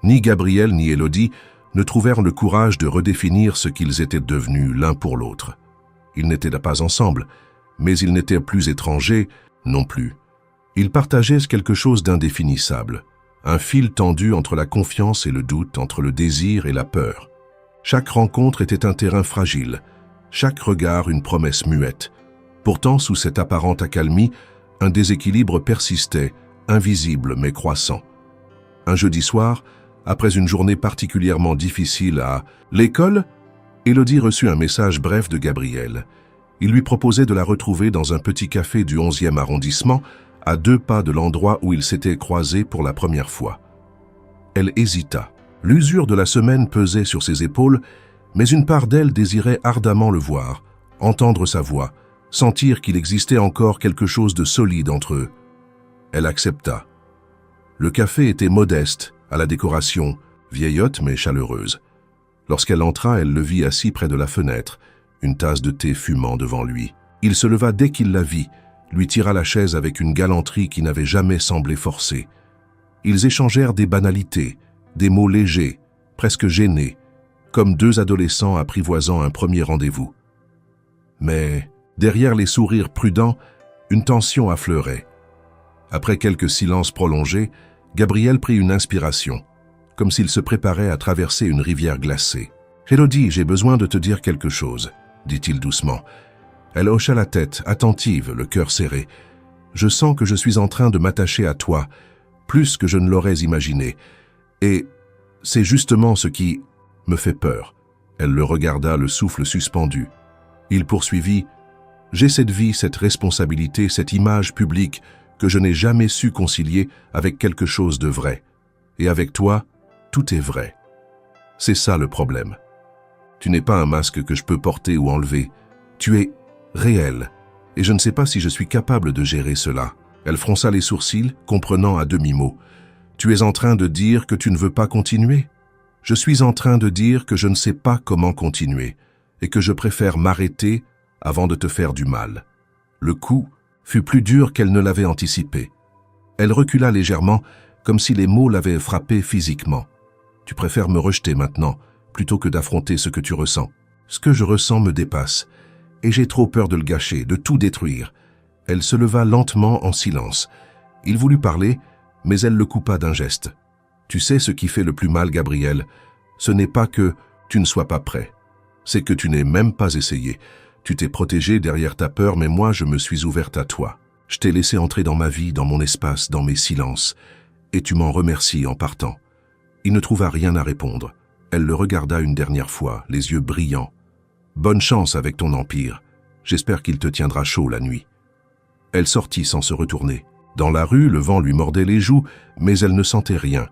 Ni Gabriel ni Élodie ne trouvèrent le courage de redéfinir ce qu'ils étaient devenus l'un pour l'autre. Ils n'étaient pas ensemble, mais ils n'étaient plus étrangers non plus. Ils partageaient quelque chose d'indéfinissable, un fil tendu entre la confiance et le doute, entre le désir et la peur. Chaque rencontre était un terrain fragile, chaque regard une promesse muette. Pourtant, sous cette apparente accalmie, un déséquilibre persistait, invisible mais croissant. Un jeudi soir, après une journée particulièrement difficile à l'école, Élodie reçut un message bref de Gabriel. Il lui proposait de la retrouver dans un petit café du 11e arrondissement, à 2 pas de l'endroit où ils s'étaient croisés pour la première fois. Elle hésita. L'usure de la semaine pesait sur ses épaules, mais une part d'elle désirait ardemment le voir, entendre sa voix, sentir qu'il existait encore quelque chose de solide entre eux. Elle accepta. Le café était modeste, à la décoration, vieillotte mais chaleureuse. Lorsqu'elle entra, elle le vit assis près de la fenêtre, une tasse de thé fumant devant lui. Il se leva dès qu'il la vit, lui tira la chaise avec une galanterie qui n'avait jamais semblé forcée. Ils échangèrent des banalités, des mots légers, presque gênés, comme deux adolescents apprivoisant un premier rendez-vous. Mais, derrière les sourires prudents, une tension affleurait. Après quelques silences prolongés, Gabriel prit une inspiration, comme s'il se préparait à traverser une rivière glacée. « Élodie, j'ai besoin de te dire quelque chose », dit-il doucement. Elle hocha la tête, attentive, le cœur serré. « Je sens que je suis en train de m'attacher à toi, plus que je ne l'aurais imaginé. Et c'est justement ce qui me fait peur. » Elle le regarda, le souffle suspendu. Il poursuivit. « J'ai cette vie, cette responsabilité, cette image publique que je n'ai jamais su concilier avec quelque chose de vrai. Et avec toi, tout est vrai. C'est ça le problème. Tu n'es pas un masque que je peux porter ou enlever. Tu es réel. Et je ne sais pas si je suis capable de gérer cela. » Elle fronça les sourcils, comprenant à demi-mot. « Tu es en train de dire que tu ne veux pas continuer ? Je suis en train de dire que je ne sais pas comment continuer et que je préfère m'arrêter avant de te faire du mal. » Le coup fut plus dur qu'elle ne l'avait anticipé. Elle recula légèrement, comme si les mots l'avaient frappée physiquement. « Tu préfères me rejeter maintenant, plutôt que d'affronter ce que tu ressens. Ce que je ressens me dépasse, et j'ai trop peur de le gâcher, de tout détruire. » Elle se leva lentement en silence. Il voulut parler, mais elle le coupa d'un geste. « Tu sais ce qui fait le plus mal, Gabriel, ce n'est pas que tu ne sois pas prêt. C'est que tu n'aies même pas essayé. Tu t'es protégé derrière ta peur, mais moi je me suis ouverte à toi. Je t'ai laissé entrer dans ma vie, dans mon espace, dans mes silences. Et tu m'en remercies en partant. » Il ne trouva rien à répondre. Elle le regarda une dernière fois, les yeux brillants. « Bonne chance avec ton empire. J'espère qu'il te tiendra chaud la nuit. » Elle sortit sans se retourner. Dans la rue, le vent lui mordait les joues, mais elle ne sentait rien.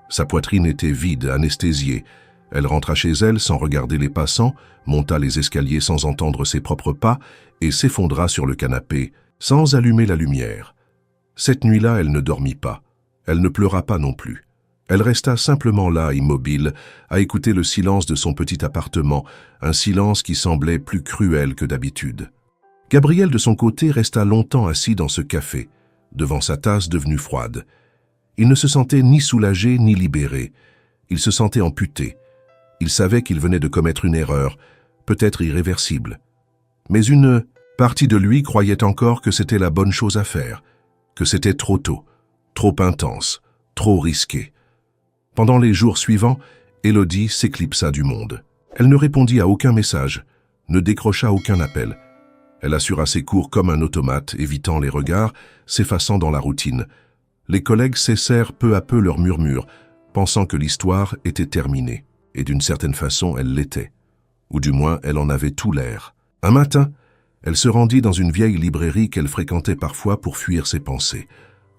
Sa poitrine était vide, anesthésiée. Elle rentra chez elle sans regarder les passants, monta les escaliers sans entendre ses propres pas et s'effondra sur le canapé, sans allumer la lumière. Cette nuit-là, elle ne dormit pas. Elle ne pleura pas non plus. Elle resta simplement là, immobile, à écouter le silence de son petit appartement, un silence qui semblait plus cruel que d'habitude. Gabriel, de son côté, resta longtemps assis dans ce café, devant sa tasse devenue froide. Il ne se sentait ni soulagé ni libéré. Il se sentait amputé. Il savait qu'il venait de commettre une erreur, peut-être irréversible. Mais une partie de lui croyait encore que c'était la bonne chose à faire, que c'était trop tôt, trop intense, trop risqué. Pendant les jours suivants, Élodie s'éclipsa du monde. Elle ne répondit à aucun message, ne décrocha aucun appel. Elle assura ses cours comme un automate, évitant les regards, s'effaçant dans la routine. Les collègues cessèrent peu à peu leurs murmures, pensant que l'histoire était terminée. Et d'une certaine façon, elle l'était. Ou du moins, elle en avait tout l'air. Un matin, elle se rendit dans une vieille librairie qu'elle fréquentait parfois pour fuir ses pensées.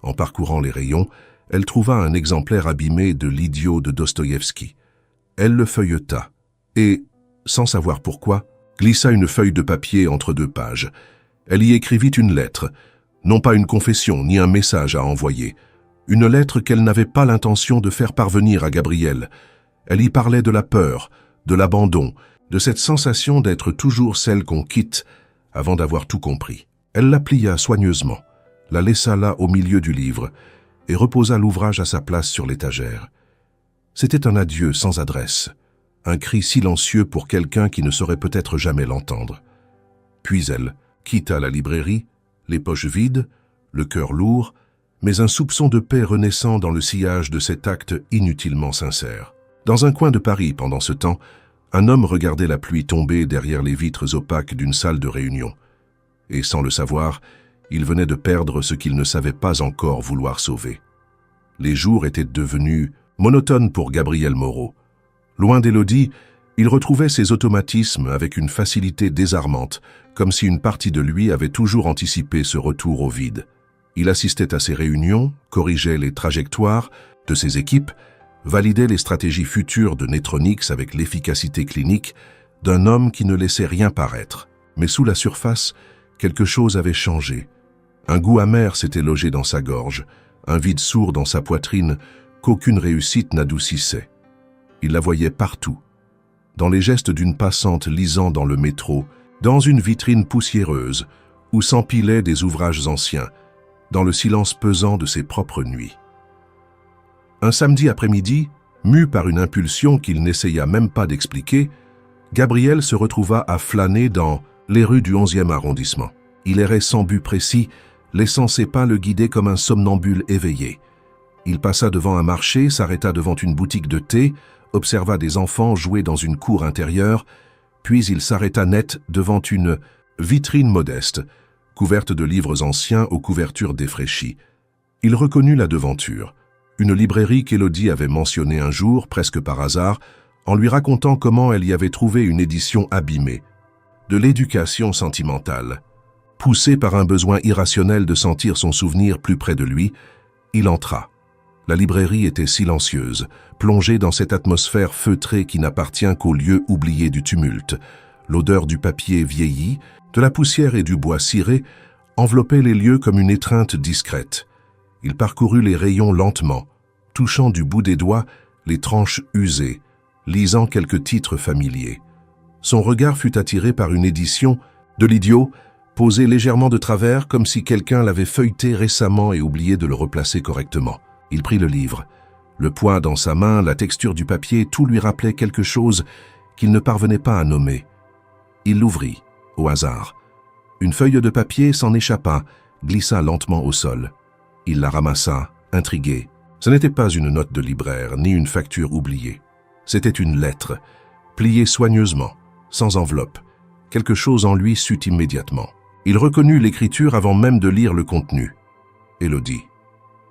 En parcourant les rayons, elle trouva un exemplaire abîmé de l'Idiot de Dostoïevski. Elle le feuilleta et, sans savoir pourquoi, glissa une feuille de papier entre deux pages. Elle y écrivit une lettre, non pas une confession ni un message à envoyer, une lettre qu'elle n'avait pas l'intention de faire parvenir à Gabriel. Elle y parlait de la peur, de l'abandon, de cette sensation d'être toujours celle qu'on quitte avant d'avoir tout compris. Elle la plia soigneusement, la laissa là au milieu du livre et reposa l'ouvrage à sa place sur l'étagère. C'était un adieu sans adresse, un cri silencieux pour quelqu'un qui ne saurait peut-être jamais l'entendre. Puis elle quitta la librairie, les poches vides, le cœur lourd, mais un soupçon de paix renaissant dans le sillage de cet acte inutilement sincère. Dans un coin de Paris, pendant ce temps, un homme regardait la pluie tomber derrière les vitres opaques d'une salle de réunion. Et sans le savoir, il venait de perdre ce qu'il ne savait pas encore vouloir sauver. Les jours étaient devenus monotones pour Gabriel Moreau. Loin d'Élodie, il retrouvait ses automatismes avec une facilité désarmante, comme si une partie de lui avait toujours anticipé ce retour au vide. Il assistait à ses réunions, corrigeait les trajectoires de ses équipes, validait les stratégies futures de Netronix avec l'efficacité clinique d'un homme qui ne laissait rien paraître. Mais sous la surface, quelque chose avait changé. Un goût amer s'était logé dans sa gorge, un vide sourd dans sa poitrine qu'aucune réussite n'adoucissait. Il la voyait partout, dans les gestes d'une passante lisant dans le métro, dans une vitrine poussiéreuse où s'empilaient des ouvrages anciens, dans le silence pesant de ses propres nuits. Un samedi après-midi, mu par une impulsion qu'il n'essaya même pas d'expliquer, Gabriel se retrouva à flâner dans les rues du 11e arrondissement. Il errait sans but précis, laissant ses pas le guider comme un somnambule éveillé. Il passa devant un marché, s'arrêta devant une boutique de thé, observa des enfants jouer dans une cour intérieure, puis il s'arrêta net devant une vitrine modeste, couverte de livres anciens aux couvertures défraîchies. Il reconnut la devanture, une librairie qu'Élodie avait mentionnée un jour, presque par hasard, en lui racontant comment elle y avait trouvé une édition abîmée, de l'éducation sentimentale. Poussé par un besoin irrationnel de sentir son souvenir plus près de lui, il entra. La librairie était silencieuse, plongée dans cette atmosphère feutrée qui n'appartient qu'aux lieux oubliés du tumulte. L'odeur du papier vieilli, de la poussière et du bois ciré enveloppait les lieux comme une étreinte discrète. Il parcourut les rayons lentement, touchant du bout des doigts les tranches usées, lisant quelques titres familiers. Son regard fut attiré par une édition de l'Idiot, posée légèrement de travers comme si quelqu'un l'avait feuilleté récemment et oublié de le replacer correctement. Il prit le livre. Le poids dans sa main, la texture du papier, tout lui rappelait quelque chose qu'il ne parvenait pas à nommer. Il l'ouvrit, au hasard. Une feuille de papier s'en échappa, glissa lentement au sol. Il la ramassa, intrigué. Ce n'était pas une note de libraire, ni une facture oubliée. C'était une lettre, pliée soigneusement, sans enveloppe. Quelque chose en lui sut immédiatement. Il reconnut l'écriture avant même de lire le contenu. Élodie.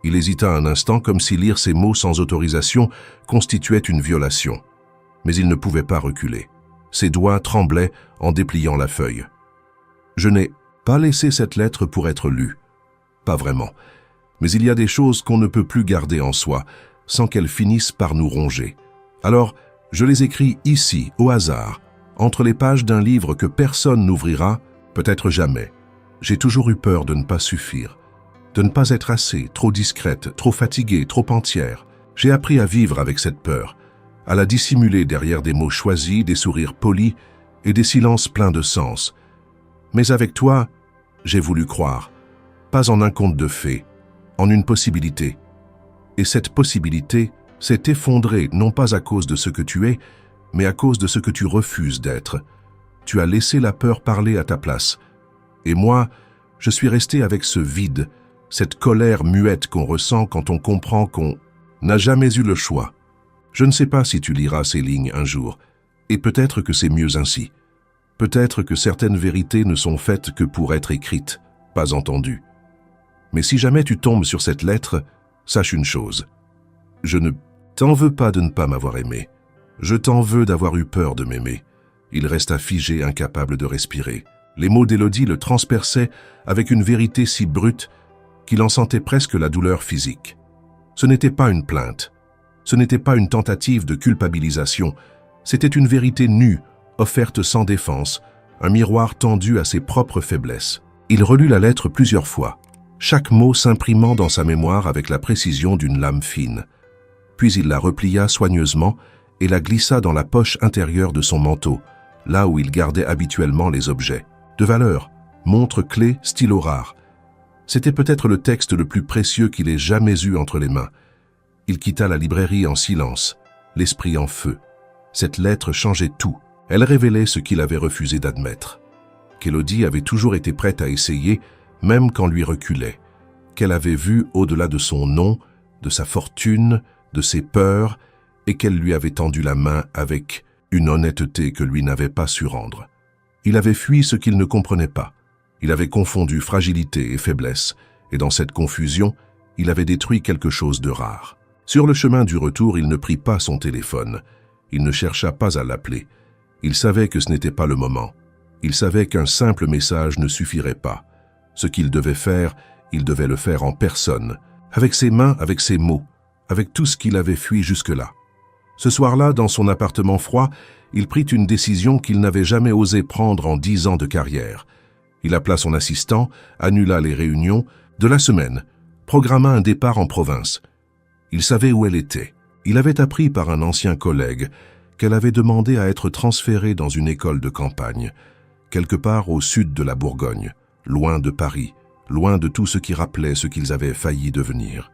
Il hésita un instant comme si lire ces mots sans autorisation constituait une violation. Mais il ne pouvait pas reculer. Ses doigts tremblaient en dépliant la feuille. Je n'ai pas laissé cette lettre pour être lue. Pas vraiment. Mais il y a des choses qu'on ne peut plus garder en soi, sans qu'elles finissent par nous ronger. Alors, je les écris ici, au hasard, entre les pages d'un livre que personne n'ouvrira, peut-être jamais. J'ai toujours eu peur de ne pas suffire, de ne pas être assez, trop discrète, trop fatiguée, trop entière. J'ai appris à vivre avec cette peur, à la dissimuler derrière des mots choisis, des sourires polis et des silences pleins de sens. Mais avec toi, j'ai voulu croire, pas en un conte de fées, en une possibilité. Et cette possibilité s'est effondrée non pas à cause de ce que tu es, mais à cause de ce que tu refuses d'être. Tu as laissé la peur parler à ta place. Et moi, je suis resté avec ce vide, cette colère muette qu'on ressent quand on comprend qu'on n'a jamais eu le choix. Je ne sais pas si tu liras ces lignes un jour, et peut-être que c'est mieux ainsi. Peut-être que certaines vérités ne sont faites que pour être écrites, pas entendues. Mais si jamais tu tombes sur cette lettre, sache une chose. Je ne t'en veux pas de ne pas m'avoir aimé. Je t'en veux d'avoir eu peur de m'aimer. Il resta figé, incapable de respirer. Les mots d'Élodie le transperçaient avec une vérité si brute qu'il en sentait presque la douleur physique. Ce n'était pas une plainte. Ce n'était pas une tentative de culpabilisation. C'était une vérité nue, offerte sans défense, un miroir tendu à ses propres faiblesses. Il relut la lettre plusieurs fois, chaque mot s'imprimant dans sa mémoire avec la précision d'une lame fine. Puis il la replia soigneusement et la glissa dans la poche intérieure de son manteau, là où il gardait habituellement les objets. De valeur, montre, clé, stylo rare. C'était peut-être le texte le plus précieux qu'il ait jamais eu entre les mains. Il quitta la librairie en silence, l'esprit en feu. Cette lettre changeait tout. Elle révélait ce qu'il avait refusé d'admettre. Qu'Élodie avait toujours été prête à essayer, même quand lui reculait. Qu'elle avait vu au-delà de son nom, de sa fortune, de ses peurs, et qu'elle lui avait tendu la main avec une honnêteté que lui n'avait pas su rendre. Il avait fui ce qu'il ne comprenait pas. Il avait confondu fragilité et faiblesse, et dans cette confusion, il avait détruit quelque chose de rare. Sur le chemin du retour, il ne prit pas son téléphone. Il ne chercha pas à l'appeler. Il savait que ce n'était pas le moment. Il savait qu'un simple message ne suffirait pas. Ce qu'il devait faire, il devait le faire en personne, avec ses mains, avec ses mots, avec tout ce qu'il avait fui jusque-là. Ce soir-là, dans son appartement froid, il prit une décision qu'il n'avait jamais osé prendre en 10 ans de carrière. Il appela son assistant, annula les réunions de la semaine, programma un départ en province. Il savait où elle était. Il avait appris par un ancien collègue qu'elle avait demandé à être transférée dans une école de campagne, quelque part au sud de la Bourgogne, loin de Paris, loin de tout ce qui rappelait ce qu'ils avaient failli devenir.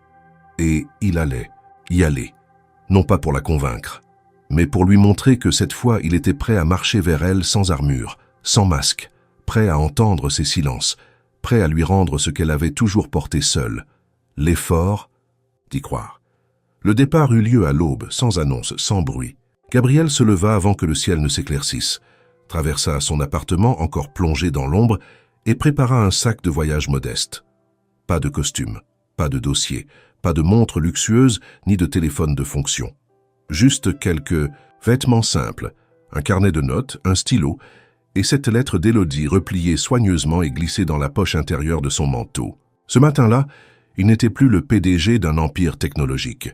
Et il allait y aller, non pas pour la convaincre, mais pour lui montrer que cette fois il était prêt à marcher vers elle sans armure, sans masque, prêt à entendre ses silences, prêt à lui rendre ce qu'elle avait toujours porté seule, l'effort d'y croire. Le départ eut lieu à l'aube, sans annonce, sans bruit. Gabriel se leva avant que le ciel ne s'éclaircisse, traversa son appartement encore plongé dans l'ombre et prépara un sac de voyage modeste. Pas de costume, pas de dossier, pas de montre luxueuse ni de téléphone de fonction. Juste quelques vêtements simples, un carnet de notes, un stylo et cette lettre d'Élodie repliée soigneusement et glissée dans la poche intérieure de son manteau. Ce matin-là, il n'était plus le PDG d'un empire technologique.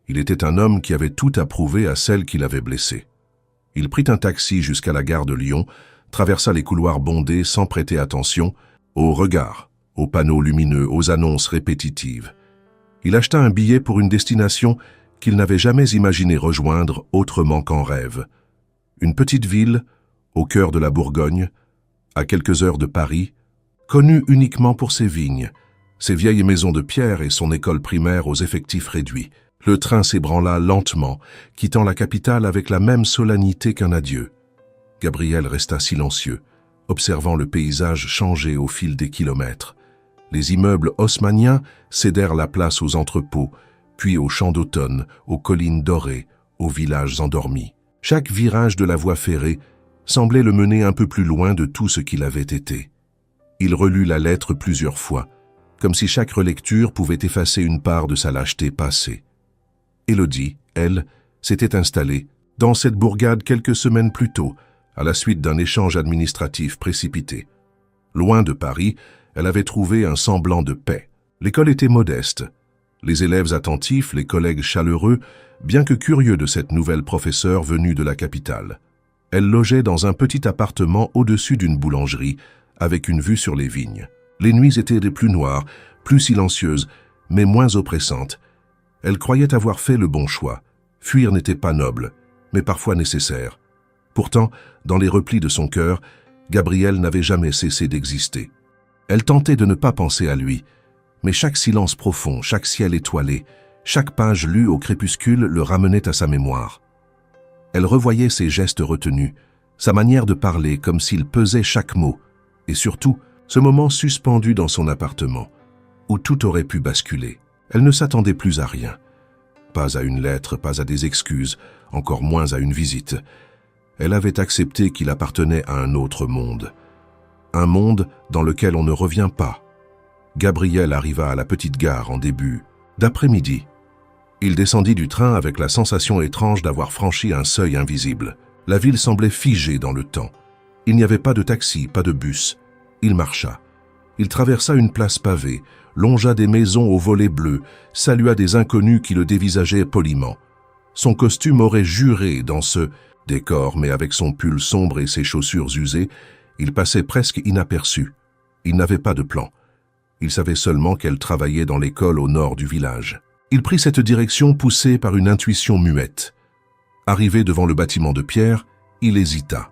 Il était un homme qui avait tout à prouver à celle qui l'avait blessé. Il prit un taxi jusqu'à la gare de Lyon, traversa les couloirs bondés sans prêter attention aux regards, aux panneaux lumineux, aux annonces répétitives. Il acheta un billet pour une destination qu'il n'avait jamais imaginé rejoindre autrement qu'en rêve. Une petite ville, au cœur de la Bourgogne, à quelques heures de Paris, connue uniquement pour ses vignes, ses vieilles maisons de pierre et son école primaire aux effectifs réduits. Le train s'ébranla lentement, quittant la capitale avec la même solennité qu'un adieu. Gabriel resta silencieux, observant le paysage changer au fil des kilomètres. Les immeubles haussmanniens cédèrent la place aux entrepôts, puis aux champs d'automne, aux collines dorées, aux villages endormis. Chaque virage de la voie ferrée semblait le mener un peu plus loin de tout ce qu'il avait été. Il relut la lettre plusieurs fois, comme si chaque relecture pouvait effacer une part de sa lâcheté passée. Élodie, elle, s'était installée dans cette bourgade quelques semaines plus tôt, à la suite d'un échange administratif précipité. Loin de Paris, elle avait trouvé un semblant de paix. L'école était modeste. Les élèves attentifs, les collègues chaleureux, bien que curieux de cette nouvelle professeure venue de la capitale. Elle logeait dans un petit appartement au-dessus d'une boulangerie, avec une vue sur les vignes. Les nuits étaient des plus noires, plus silencieuses, mais moins oppressantes. Elle croyait avoir fait le bon choix. Fuir n'était pas noble, mais parfois nécessaire. Pourtant, dans les replis de son cœur, Gabriel n'avait jamais cessé d'exister. Elle tentait de ne pas penser à lui, mais chaque silence profond, chaque ciel étoilé, chaque page lue au crépuscule le ramenait à sa mémoire. Elle revoyait ses gestes retenus, sa manière de parler comme s'il pesait chaque mot, et surtout, ce moment suspendu dans son appartement, où tout aurait pu basculer. Elle ne s'attendait plus à rien. Pas à une lettre, pas à des excuses, encore moins à une visite. Elle avait accepté qu'il appartenait à un autre monde. Un monde dans lequel on ne revient pas. Gabriel arriva à la petite gare en début d'après-midi. Il descendit du train avec la sensation étrange d'avoir franchi un seuil invisible. La ville semblait figée dans le temps. Il n'y avait pas de taxi, pas de bus. Il marcha. Il traversa une place pavée, longea des maisons aux volets bleus, salua des inconnus qui le dévisageaient poliment. Son costume aurait juré dans ce décor, mais avec son pull sombre et ses chaussures usées, il passait presque inaperçu. Il n'avait pas de plan. Il savait seulement qu'elle travaillait dans l'école au nord du village. Il prit cette direction poussé par une intuition muette. Arrivé devant le bâtiment de pierre, il hésita.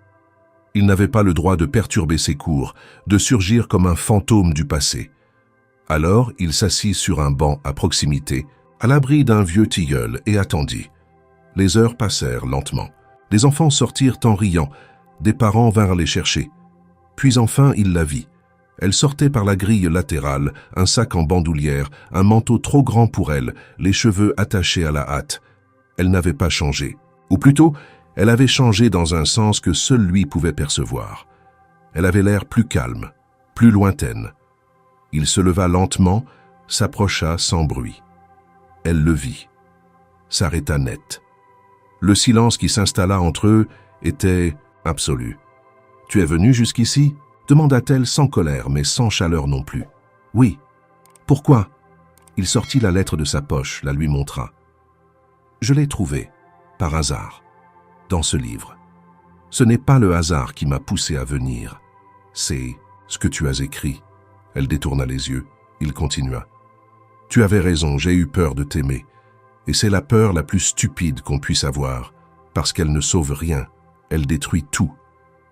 Il n'avait pas le droit de perturber ses cours, de surgir comme un fantôme du passé. Alors, il s'assit sur un banc à proximité, à l'abri d'un vieux tilleul, et attendit. Les heures passèrent lentement. Les enfants sortirent en riant. Des parents vinrent les chercher. Puis enfin, il la vit. Elle sortait par la grille latérale, un sac en bandoulière, un manteau trop grand pour elle, les cheveux attachés à la hâte. Elle n'avait pas changé. Ou plutôt, elle avait changé dans un sens que seul lui pouvait percevoir. Elle avait l'air plus calme, plus lointaine. Il se leva lentement, s'approcha sans bruit. Elle le vit. S'arrêta net. Le silence qui s'installa entre eux était absolu. « Tu es venu jusqu'ici » demanda-t-elle sans colère, mais sans chaleur non plus. « Oui. »« Pourquoi » Il sortit la lettre de sa poche, la lui montra. « Je l'ai trouvée, par hasard, dans ce livre. Ce n'est pas le hasard qui m'a poussé à venir. C'est ce que tu as écrit. » Elle détourna les yeux. Il continua. « Tu avais raison, j'ai eu peur de t'aimer. Et c'est la peur la plus stupide qu'on puisse avoir, parce qu'elle ne sauve rien, elle détruit tout. »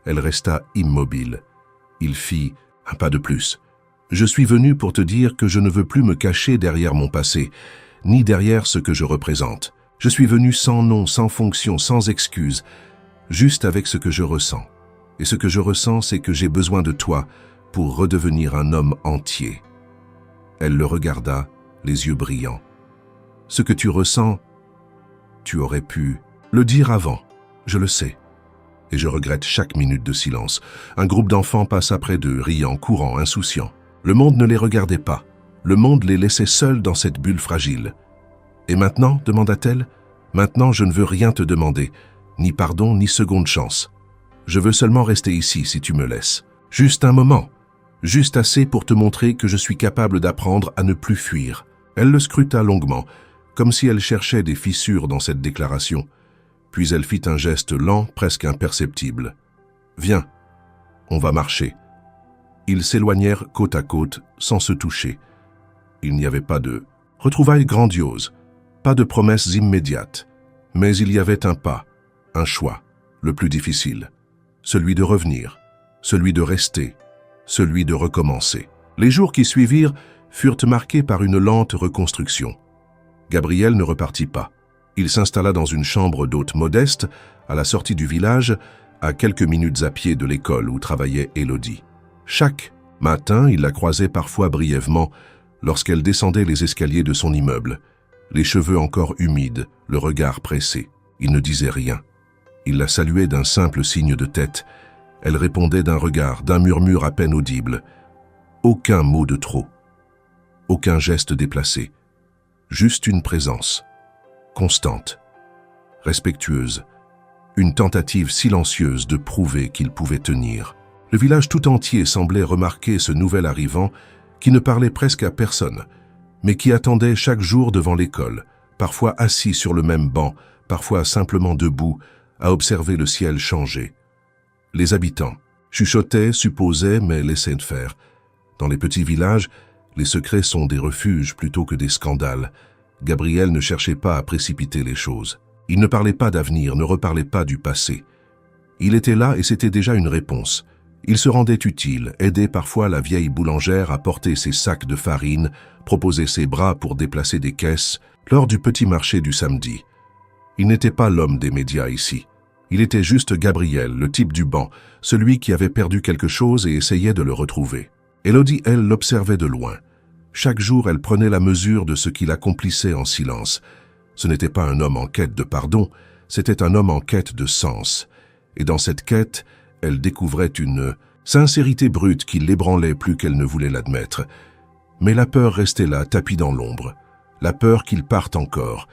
Elle resta immobile. Il fit un pas de plus. « Je suis venu pour te dire que je ne veux plus me cacher derrière mon passé, ni derrière ce que je représente. Je suis venu sans nom, sans fonction, sans excuse, juste avec ce que je ressens. Et ce que je ressens, c'est que j'ai besoin de toi pour redevenir un homme entier. » Elle le regarda, les yeux brillants. « Ce que tu ressens, tu aurais pu le dire avant, je le sais. Et je regrette chaque minute de silence. Un groupe d'enfants passa près d'eux, riant, courant, insouciants. Le monde ne les regardait pas. Le monde les laissait seuls dans cette bulle fragile. « Et maintenant » demanda-t-elle. « Maintenant, je ne veux rien te demander, ni pardon, ni seconde chance. Je veux seulement rester ici si tu me laisses. Juste un moment, juste assez pour te montrer que je suis capable d'apprendre à ne plus fuir. » Elle le scruta longuement, comme si elle cherchait des fissures dans cette déclaration. Puis elle fit un geste lent, presque imperceptible. « Viens, on va marcher. » Ils s'éloignèrent côte à côte, sans se toucher. Il n'y avait pas de retrouvailles grandioses, pas de promesses immédiates. Mais il y avait un pas, un choix, le plus difficile. Celui de revenir, celui de rester, celui de recommencer. Les jours qui suivirent furent marqués par une lente reconstruction. Gabriel ne repartit pas. Il s'installa dans une chambre d'hôte modeste, à la sortie du village, à quelques minutes à pied de l'école où travaillait Élodie. Chaque matin, il la croisait parfois brièvement lorsqu'elle descendait les escaliers de son immeuble, les cheveux encore humides, le regard pressé. Il ne disait rien. Il la saluait d'un simple signe de tête. Elle répondait d'un regard, d'un murmure à peine audible. Aucun mot de trop. Aucun geste déplacé. Juste une présence. Constante, respectueuse, une tentative silencieuse de prouver qu'il pouvait tenir. Le village tout entier semblait remarquer ce nouvel arrivant qui ne parlait presque à personne, mais qui attendait chaque jour devant l'école, parfois assis sur le même banc, parfois simplement debout, à observer le ciel changer. Les habitants chuchotaient, supposaient, mais laissaient faire. Dans les petits villages, les secrets sont des refuges plutôt que des scandales. Gabriel ne cherchait pas à précipiter les choses. Il ne parlait pas d'avenir, ne reparlait pas du passé. Il était là et c'était déjà une réponse. Il se rendait utile, aidait parfois la vieille boulangère à porter ses sacs de farine, proposait ses bras pour déplacer des caisses lors du petit marché du samedi. Il n'était pas l'homme des médias ici. Il était juste Gabriel, le type du banc, celui qui avait perdu quelque chose et essayait de le retrouver. Élodie, elle, l'observait de loin. Chaque jour, elle prenait la mesure de ce qu'il accomplissait en silence. Ce n'était pas un homme en quête de pardon, c'était un homme en quête de sens. Et dans cette quête, elle découvrait une sincérité brute qui l'ébranlait plus qu'elle ne voulait l'admettre. Mais la peur restait là, tapie dans l'ombre. La peur qu'il parte encore,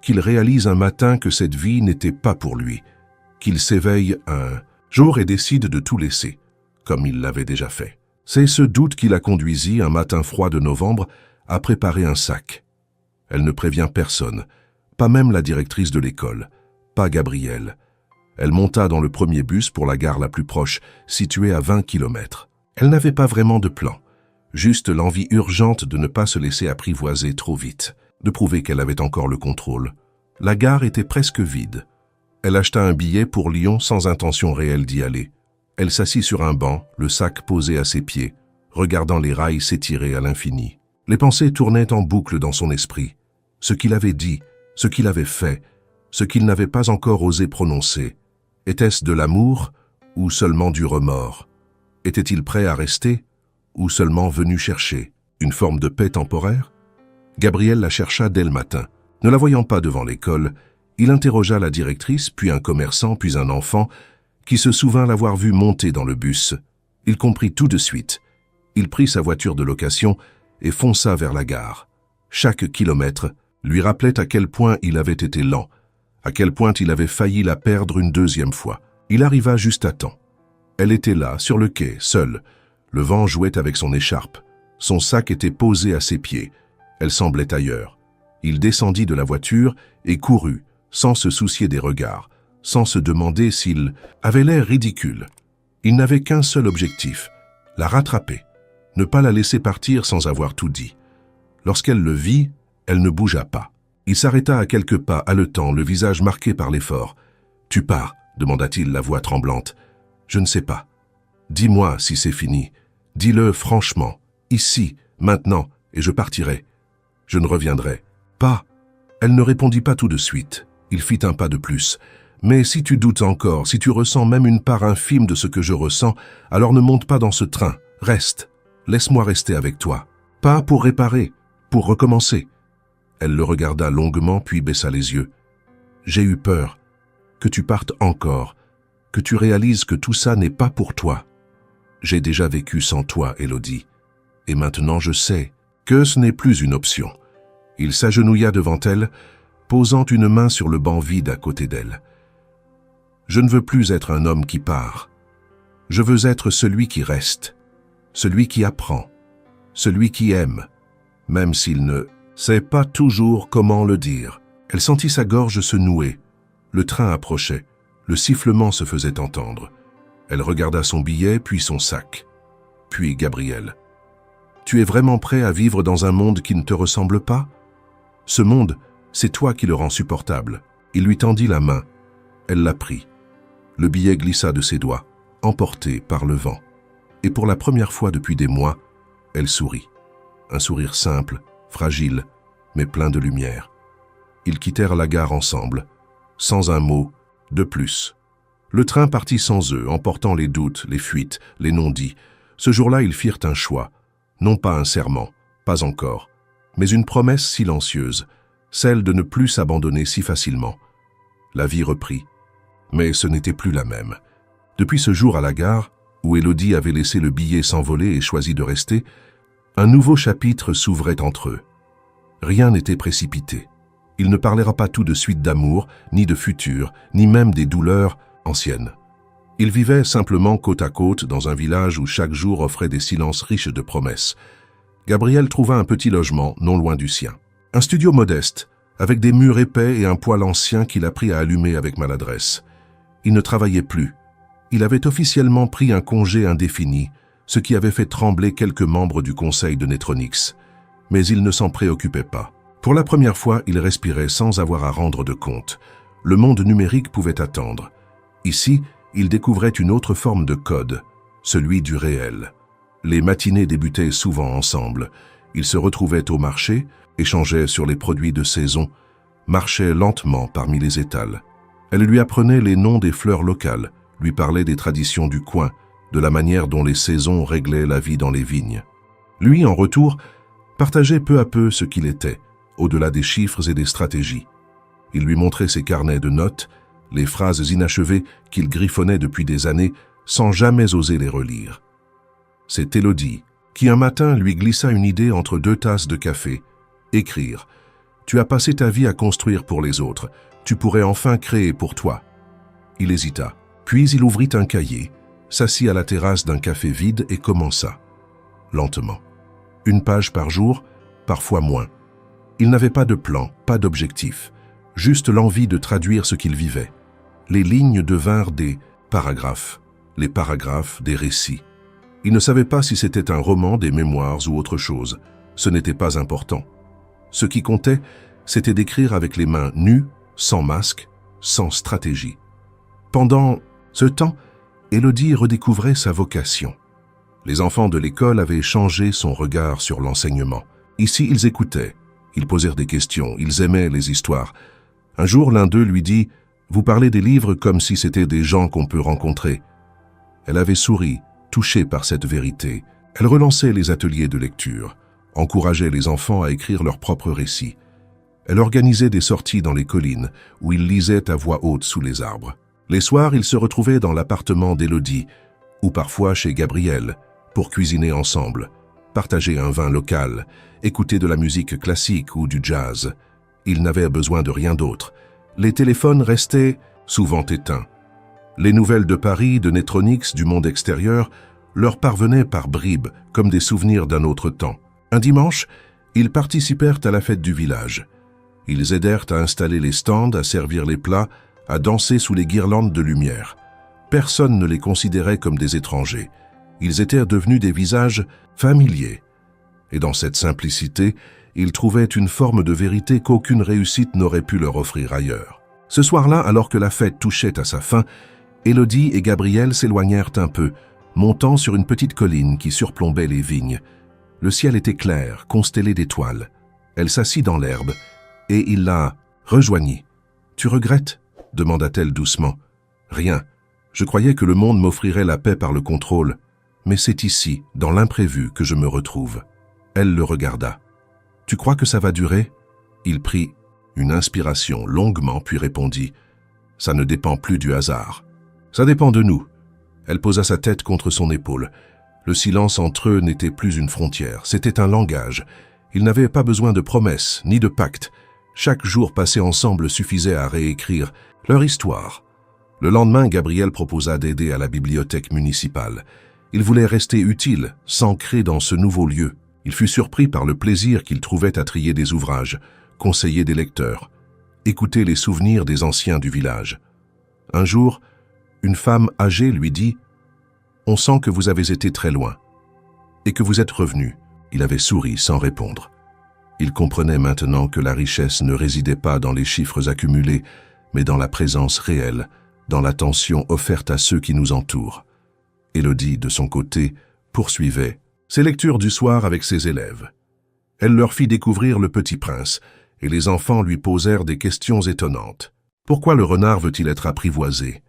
qu'il réalise un matin que cette vie n'était pas pour lui, qu'il s'éveille un jour et décide de tout laisser, comme il l'avait déjà fait. C'est ce doute qui la conduisit, un matin froid de novembre, à préparer un sac. Elle ne prévient personne, pas même la directrice de l'école, pas Gabriel. Elle monta dans le premier bus pour la gare la plus proche, située à 20 km. Elle n'avait pas vraiment de plan, juste l'envie urgente de ne pas se laisser apprivoiser trop vite, de prouver qu'elle avait encore le contrôle. La gare était presque vide. Elle acheta un billet pour Lyon sans intention réelle d'y aller. Elle s'assit sur un banc, le sac posé à ses pieds, regardant les rails s'étirer à l'infini. Les pensées tournaient en boucle dans son esprit. Ce qu'il avait dit, ce qu'il avait fait, ce qu'il n'avait pas encore osé prononcer. Était-ce de l'amour ou seulement du remords? Était-il prêt à rester ou seulement venu chercher une forme de paix temporaire? Gabriel la chercha dès le matin. Ne la voyant pas devant l'école, il interrogea la directrice, puis un commerçant, puis un enfant, qui se souvint l'avoir vu monter dans le bus. Il comprit tout de suite. Il prit sa voiture de location et fonça vers la gare. Chaque kilomètre lui rappelait à quel point il avait été lent, à quel point il avait failli la perdre une deuxième fois. Il arriva juste à temps. Elle était là, sur le quai, seule. Le vent jouait avec son écharpe. Son sac était posé à ses pieds. Elle semblait ailleurs. Il descendit de la voiture et courut, sans se soucier des regards, sans se demander s'il avait l'air ridicule. Il n'avait qu'un seul objectif, la rattraper, ne pas la laisser partir sans avoir tout dit. Lorsqu'elle le vit, elle ne bougea pas. Il s'arrêta à quelques pas, haletant, le visage marqué par l'effort. « Tu pars ?» demanda-t-il, la voix tremblante. « Je ne sais pas. Dis-moi si c'est fini. Dis-le franchement, ici, maintenant, et je partirai. Je ne reviendrai pas. » Elle ne répondit pas tout de suite. Il fit un pas de plus. « Mais si tu doutes encore, si tu ressens même une part infime de ce que je ressens, alors ne monte pas dans ce train. Reste. Laisse-moi rester avec toi. Pas pour réparer, pour recommencer. » Elle le regarda longuement, puis baissa les yeux. « J'ai eu peur. Que tu partes encore. Que tu réalises que tout ça n'est pas pour toi. J'ai déjà vécu sans toi, Élodie. Et maintenant je sais que ce n'est plus une option. » Il s'agenouilla devant elle, posant une main sur le banc vide à côté d'elle. « Je ne veux plus être un homme qui part. Je veux être celui qui reste, celui qui apprend, celui qui aime, même s'il ne sait pas toujours comment le dire. » Elle sentit sa gorge se nouer. Le train approchait. Le sifflement se faisait entendre. Elle regarda son billet, puis son sac. Puis Gabriel. « Tu es vraiment prêt à vivre dans un monde qui ne te ressemble pas? Ce monde, c'est toi qui le rends supportable. » Il lui tendit la main. Elle la prit. Le billet glissa de ses doigts, emporté par le vent. Et pour la première fois depuis des mois, elle sourit. Un sourire simple, fragile, mais plein de lumière. Ils quittèrent la gare ensemble, sans un mot de plus. Le train partit sans eux, emportant les doutes, les fuites, les non-dits. Ce jour-là, ils firent un choix. Non pas un serment, pas encore, mais une promesse silencieuse, celle de ne plus s'abandonner si facilement. La vie reprit. Mais ce n'était plus la même. Depuis ce jour à la gare, où Élodie avait laissé le billet s'envoler et choisi de rester, un nouveau chapitre s'ouvrait entre eux. Rien n'était précipité. Il ne parlera pas tout de suite d'amour, ni de futur, ni même des douleurs anciennes. Ils vivaient simplement côte à côte dans un village où chaque jour offrait des silences riches de promesses. Gabriel trouva un petit logement non loin du sien. Un studio modeste, avec des murs épais et un poêle ancien qu'il apprit à allumer avec maladresse. Il ne travaillait plus. Il avait officiellement pris un congé indéfini, ce qui avait fait trembler quelques membres du conseil de Netronix. Mais il ne s'en préoccupait pas. Pour la première fois, il respirait sans avoir à rendre de compte. Le monde numérique pouvait attendre. Ici, il découvrait une autre forme de code, celui du réel. Les matinées débutaient souvent ensemble. Ils se retrouvaient au marché, échangeaient sur les produits de saison, marchaient lentement parmi les étals. Elle lui apprenait les noms des fleurs locales, lui parlait des traditions du coin, de la manière dont les saisons réglaient la vie dans les vignes. Lui, en retour, partageait peu à peu ce qu'il était, au-delà des chiffres et des stratégies. Il lui montrait ses carnets de notes, les phrases inachevées qu'il griffonnait depuis des années sans jamais oser les relire. C'est Élodie qui un matin lui glissa une idée entre 2 tasses de café. Écrire. Tu as passé ta vie à construire pour les autres. Tu pourrais enfin créer pour toi. Il hésita. Puis il ouvrit un cahier, s'assit à la terrasse d'un café vide et commença. Lentement. 1 page par jour, parfois moins. Il n'avait pas de plan, pas d'objectif. Juste l'envie de traduire ce qu'il vivait. Les lignes devinrent des paragraphes, les paragraphes des récits. Il ne savait pas si c'était un roman, des mémoires ou autre chose. Ce n'était pas important. Ce qui comptait, c'était d'écrire avec les mains nues, sans masque, sans stratégie. Pendant ce temps, Élodie redécouvrait sa vocation. Les enfants de l'école avaient changé son regard sur l'enseignement. Ici, ils écoutaient, ils posèrent des questions, ils aimaient les histoires. Un jour, l'un d'eux lui dit « Vous parlez des livres comme si c'était des gens qu'on peut rencontrer. » Elle avait souri, touchée par cette vérité. Elle relançait les ateliers de lecture, encourageait les enfants à écrire leurs propres récits. Elle organisait des sorties dans les collines, où ils lisaient à voix haute sous les arbres. Les soirs, ils se retrouvaient dans l'appartement d'Élodie, ou parfois chez Gabriel, pour cuisiner ensemble, partager un vin local, écouter de la musique classique ou du jazz. Ils n'avaient besoin de rien d'autre. Les téléphones restaient souvent éteints. Les nouvelles de Paris, de Netronix, du monde extérieur, leur parvenaient par bribes, comme des souvenirs d'un autre temps. Un dimanche, ils participèrent à la fête du village. Ils aidèrent à installer les stands, à servir les plats, à danser sous les guirlandes de lumière. Personne ne les considérait comme des étrangers. Ils étaient devenus des visages familiers. Et dans cette simplicité, ils trouvaient une forme de vérité qu'aucune réussite n'aurait pu leur offrir ailleurs. Ce soir-là, alors que la fête touchait à sa fin, Élodie et Gabriel s'éloignèrent un peu, montant sur une petite colline qui surplombait les vignes. Le ciel était clair, constellé d'étoiles. Elle s'assit dans l'herbe, et il la rejoignit. « Tu regrettes ?» demanda-t-elle doucement. « Rien. Je croyais que le monde m'offrirait la paix par le contrôle, mais c'est ici, dans l'imprévu, que je me retrouve. » Elle le regarda. « Tu crois que ça va durer ?» Il prit une inspiration longuement, puis répondit « Ça ne dépend plus du hasard. Ça dépend de nous. » Elle posa sa tête contre son épaule. Le silence entre eux n'était plus une frontière, c'était un langage. Ils n'avaient pas besoin de promesses, ni de pactes. Chaque jour passé ensemble suffisait à réécrire leur histoire. Le lendemain, Gabriel proposa d'aider à la bibliothèque municipale. Il voulait rester utile, s'ancrer dans ce nouveau lieu. Il fut surpris par le plaisir qu'il trouvait à trier des ouvrages, conseiller des lecteurs, écouter les souvenirs des anciens du village. Un jour, une femme âgée lui dit « On sent que vous avez été très loin et que vous êtes revenu. » Il avait souri sans répondre. Il comprenait maintenant que la richesse ne résidait pas dans les chiffres accumulés, mais dans la présence réelle, dans l'attention offerte à ceux qui nous entourent. Élodie, de son côté, poursuivait ses lectures du soir avec ses élèves. Elle leur fit découvrir Le Petit Prince, et les enfants lui posèrent des questions étonnantes. Pourquoi le renard veut-il être apprivoisé?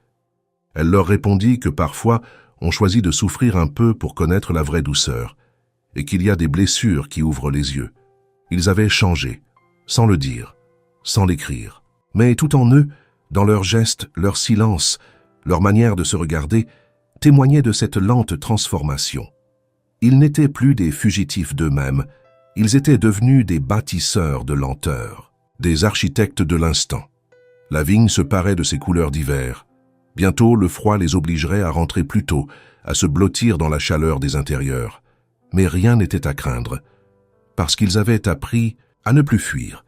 Elle leur répondit que parfois, on choisit de souffrir un peu pour connaître la vraie douceur, et qu'il y a des blessures qui ouvrent les yeux. Ils avaient changé, sans le dire, sans l'écrire. Mais tout en eux, dans leurs gestes, leur silence, leur manière de se regarder, témoignaient de cette lente transformation. Ils n'étaient plus des fugitifs d'eux-mêmes, ils étaient devenus des bâtisseurs de lenteur, des architectes de l'instant. La vigne se parait de ses couleurs d'hiver. Bientôt, le froid les obligerait à rentrer plus tôt, à se blottir dans la chaleur des intérieurs. Mais rien n'était à craindre, parce qu'ils avaient appris à ne plus fuir,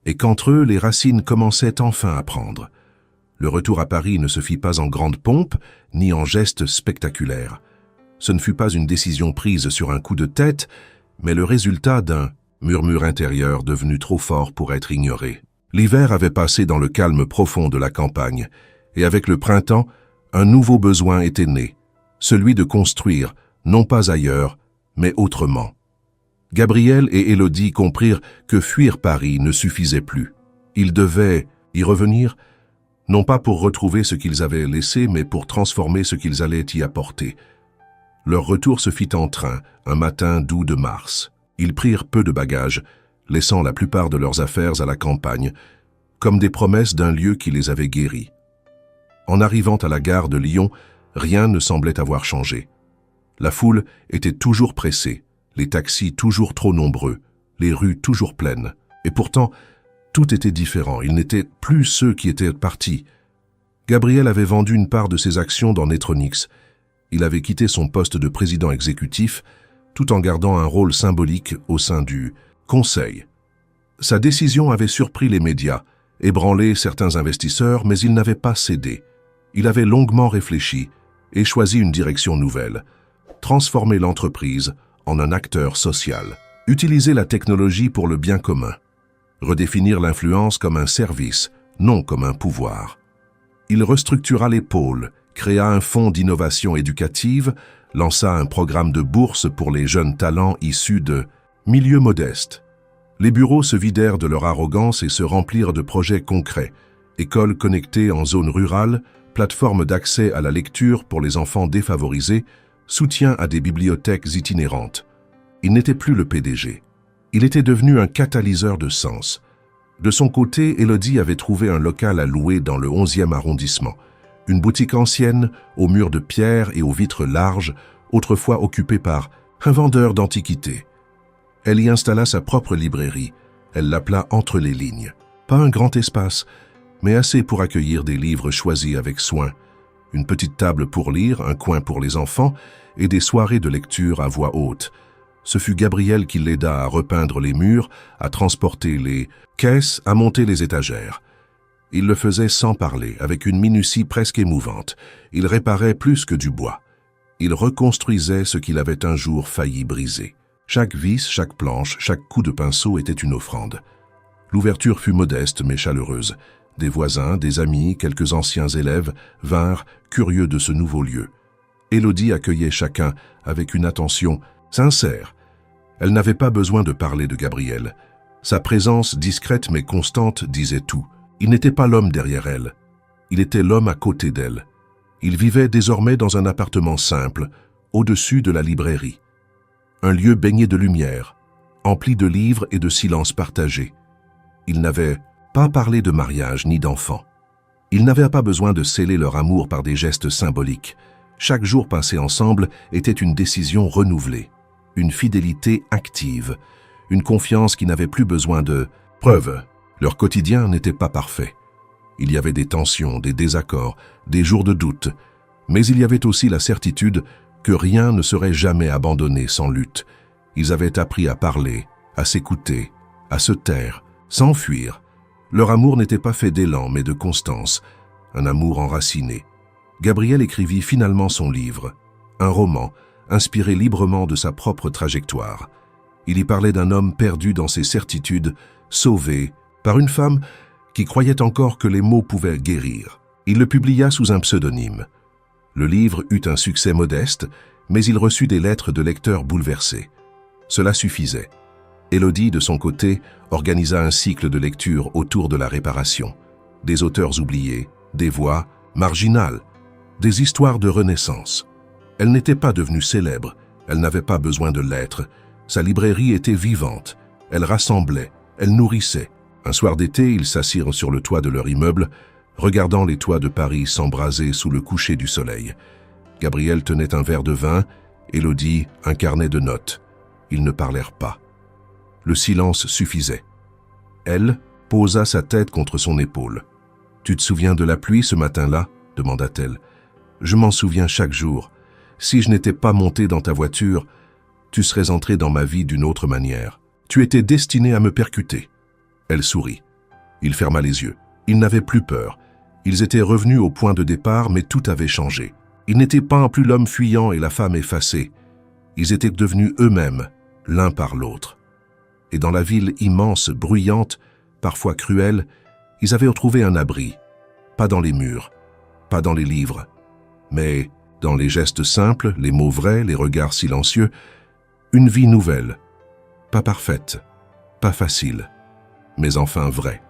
et qu'entre eux, les racines commençaient enfin à prendre. Le retour à Paris ne se fit pas en grande pompe, ni en gestes spectaculaires. Ce ne fut pas une décision prise sur un coup de tête, mais le résultat d'un murmure intérieur devenu trop fort pour être ignoré. L'hiver avait passé dans le calme profond de la campagne, et avec le printemps, un nouveau besoin était né, celui de construire, non pas ailleurs, mais autrement. Gabriel et Élodie comprirent que fuir Paris ne suffisait plus. Ils devaient y revenir, non pas pour retrouver ce qu'ils avaient laissé, mais pour transformer ce qu'ils allaient y apporter. Leur retour se fit en train, un matin d'août de mars. Ils prirent peu de bagages, laissant la plupart de leurs affaires à la campagne, comme des promesses d'un lieu qui les avait guéris. En arrivant à la gare de Lyon, rien ne semblait avoir changé. La foule était toujours pressée, les taxis toujours trop nombreux, les rues toujours pleines. Et pourtant, tout était différent, ils n'étaient plus ceux qui étaient partis. Gabriel avait vendu une part de ses actions dans Netronix. Il avait quitté son poste de président exécutif, tout en gardant un rôle symbolique au sein du Conseil. Sa décision avait surpris les médias, ébranlé certains investisseurs, mais il n'avait pas cédé. Il avait longuement réfléchi et choisi une direction nouvelle, transformer l'entreprise en un acteur social, utiliser la technologie pour le bien commun, redéfinir l'influence comme un service, non comme un pouvoir. Il restructura les pôles, créa un fonds d'innovation éducative, lança un programme de bourse pour les jeunes talents issus de milieux modestes. Les bureaux se vidèrent de leur arrogance et se remplirent de projets concrets, écoles connectées en zone rurale, plateformes d'accès à la lecture pour les enfants défavorisés, soutien à des bibliothèques itinérantes. Il n'était plus le PDG. Il était devenu un catalyseur de sens. De son côté, Élodie avait trouvé un local à louer dans le 11e arrondissement, une boutique ancienne, aux murs de pierre et aux vitres larges, autrefois occupée par un vendeur d'antiquités. Elle y installa sa propre librairie. Elle l'appela Entre les lignes. Pas un grand espace, mais assez pour accueillir des livres choisis avec soin. Une petite table pour lire, un coin pour les enfants et des soirées de lecture à voix haute. Ce fut Gabriel qui l'aida à repeindre les murs, à transporter les caisses, à monter les étagères. Il le faisait sans parler, avec une minutie presque émouvante. Il réparait plus que du bois. Il reconstruisait ce qu'il avait un jour failli briser. Chaque vis, chaque planche, chaque coup de pinceau était une offrande. L'ouverture fut modeste mais chaleureuse. Des voisins, des amis, quelques anciens élèves vinrent, curieux de ce nouveau lieu. Élodie accueillait chacun avec une attention sincère. Elle n'avait pas besoin de parler de Gabriel. Sa présence discrète mais constante disait tout. Il n'était pas l'homme derrière elle. Il était l'homme à côté d'elle. Il vivait désormais dans un appartement simple, au-dessus de la librairie. Un lieu baigné de lumière, empli de livres et de silence partagé. Il n'avait pas parlé de mariage ni d'enfants. Ils n'avaient pas besoin de sceller leur amour par des gestes symboliques. Chaque jour passé ensemble était une décision renouvelée, une fidélité active, une confiance qui n'avait plus besoin de preuves. Leur quotidien n'était pas parfait. Il y avait des tensions, des désaccords, des jours de doute, mais il y avait aussi la certitude que rien ne serait jamais abandonné sans lutte. Ils avaient appris à parler, à s'écouter, à se taire, sans fuir. Leur amour n'était pas fait d'élan, mais de constance, un amour enraciné. Gabriel écrivit finalement son livre, un roman, inspiré librement de sa propre trajectoire. Il y parlait d'un homme perdu dans ses certitudes, sauvé par une femme qui croyait encore que les mots pouvaient guérir. Il le publia sous un pseudonyme. Le livre eut un succès modeste, mais il reçut des lettres de lecteurs bouleversés. Cela suffisait. Élodie, de son côté, organisa un cycle de lecture autour de la réparation. Des auteurs oubliés, des voix marginales, des histoires de renaissance. Elle n'était pas devenue célèbre, elle n'avait pas besoin de l'être. Sa librairie était vivante, elle rassemblait, elle nourrissait. Un soir d'été, ils s'assirent sur le toit de leur immeuble, regardant les toits de Paris s'embraser sous le coucher du soleil. Gabriel tenait un verre de vin, Élodie un carnet de notes. Ils ne parlèrent pas. Le silence suffisait. Elle posa sa tête contre son épaule. « Tu te souviens de la pluie ce matin-là » demanda-t-elle. « Je m'en souviens chaque jour. Si je n'étais pas monté dans ta voiture, tu serais entré dans ma vie d'une autre manière. Tu étais destiné à me percuter. » Elle sourit. Il ferma les yeux. Il n'avait plus peur. Ils étaient revenus au point de départ, mais tout avait changé. Ils n'étaient pas plus l'homme fuyant et la femme effacée. Ils étaient devenus eux-mêmes, l'un par l'autre. Et dans la ville immense, bruyante, parfois cruelle, ils avaient retrouvé un abri. Pas dans les murs, pas dans les livres, mais dans les gestes simples, les mots vrais, les regards silencieux, une vie nouvelle. Pas parfaite, pas facile, mais enfin vraie.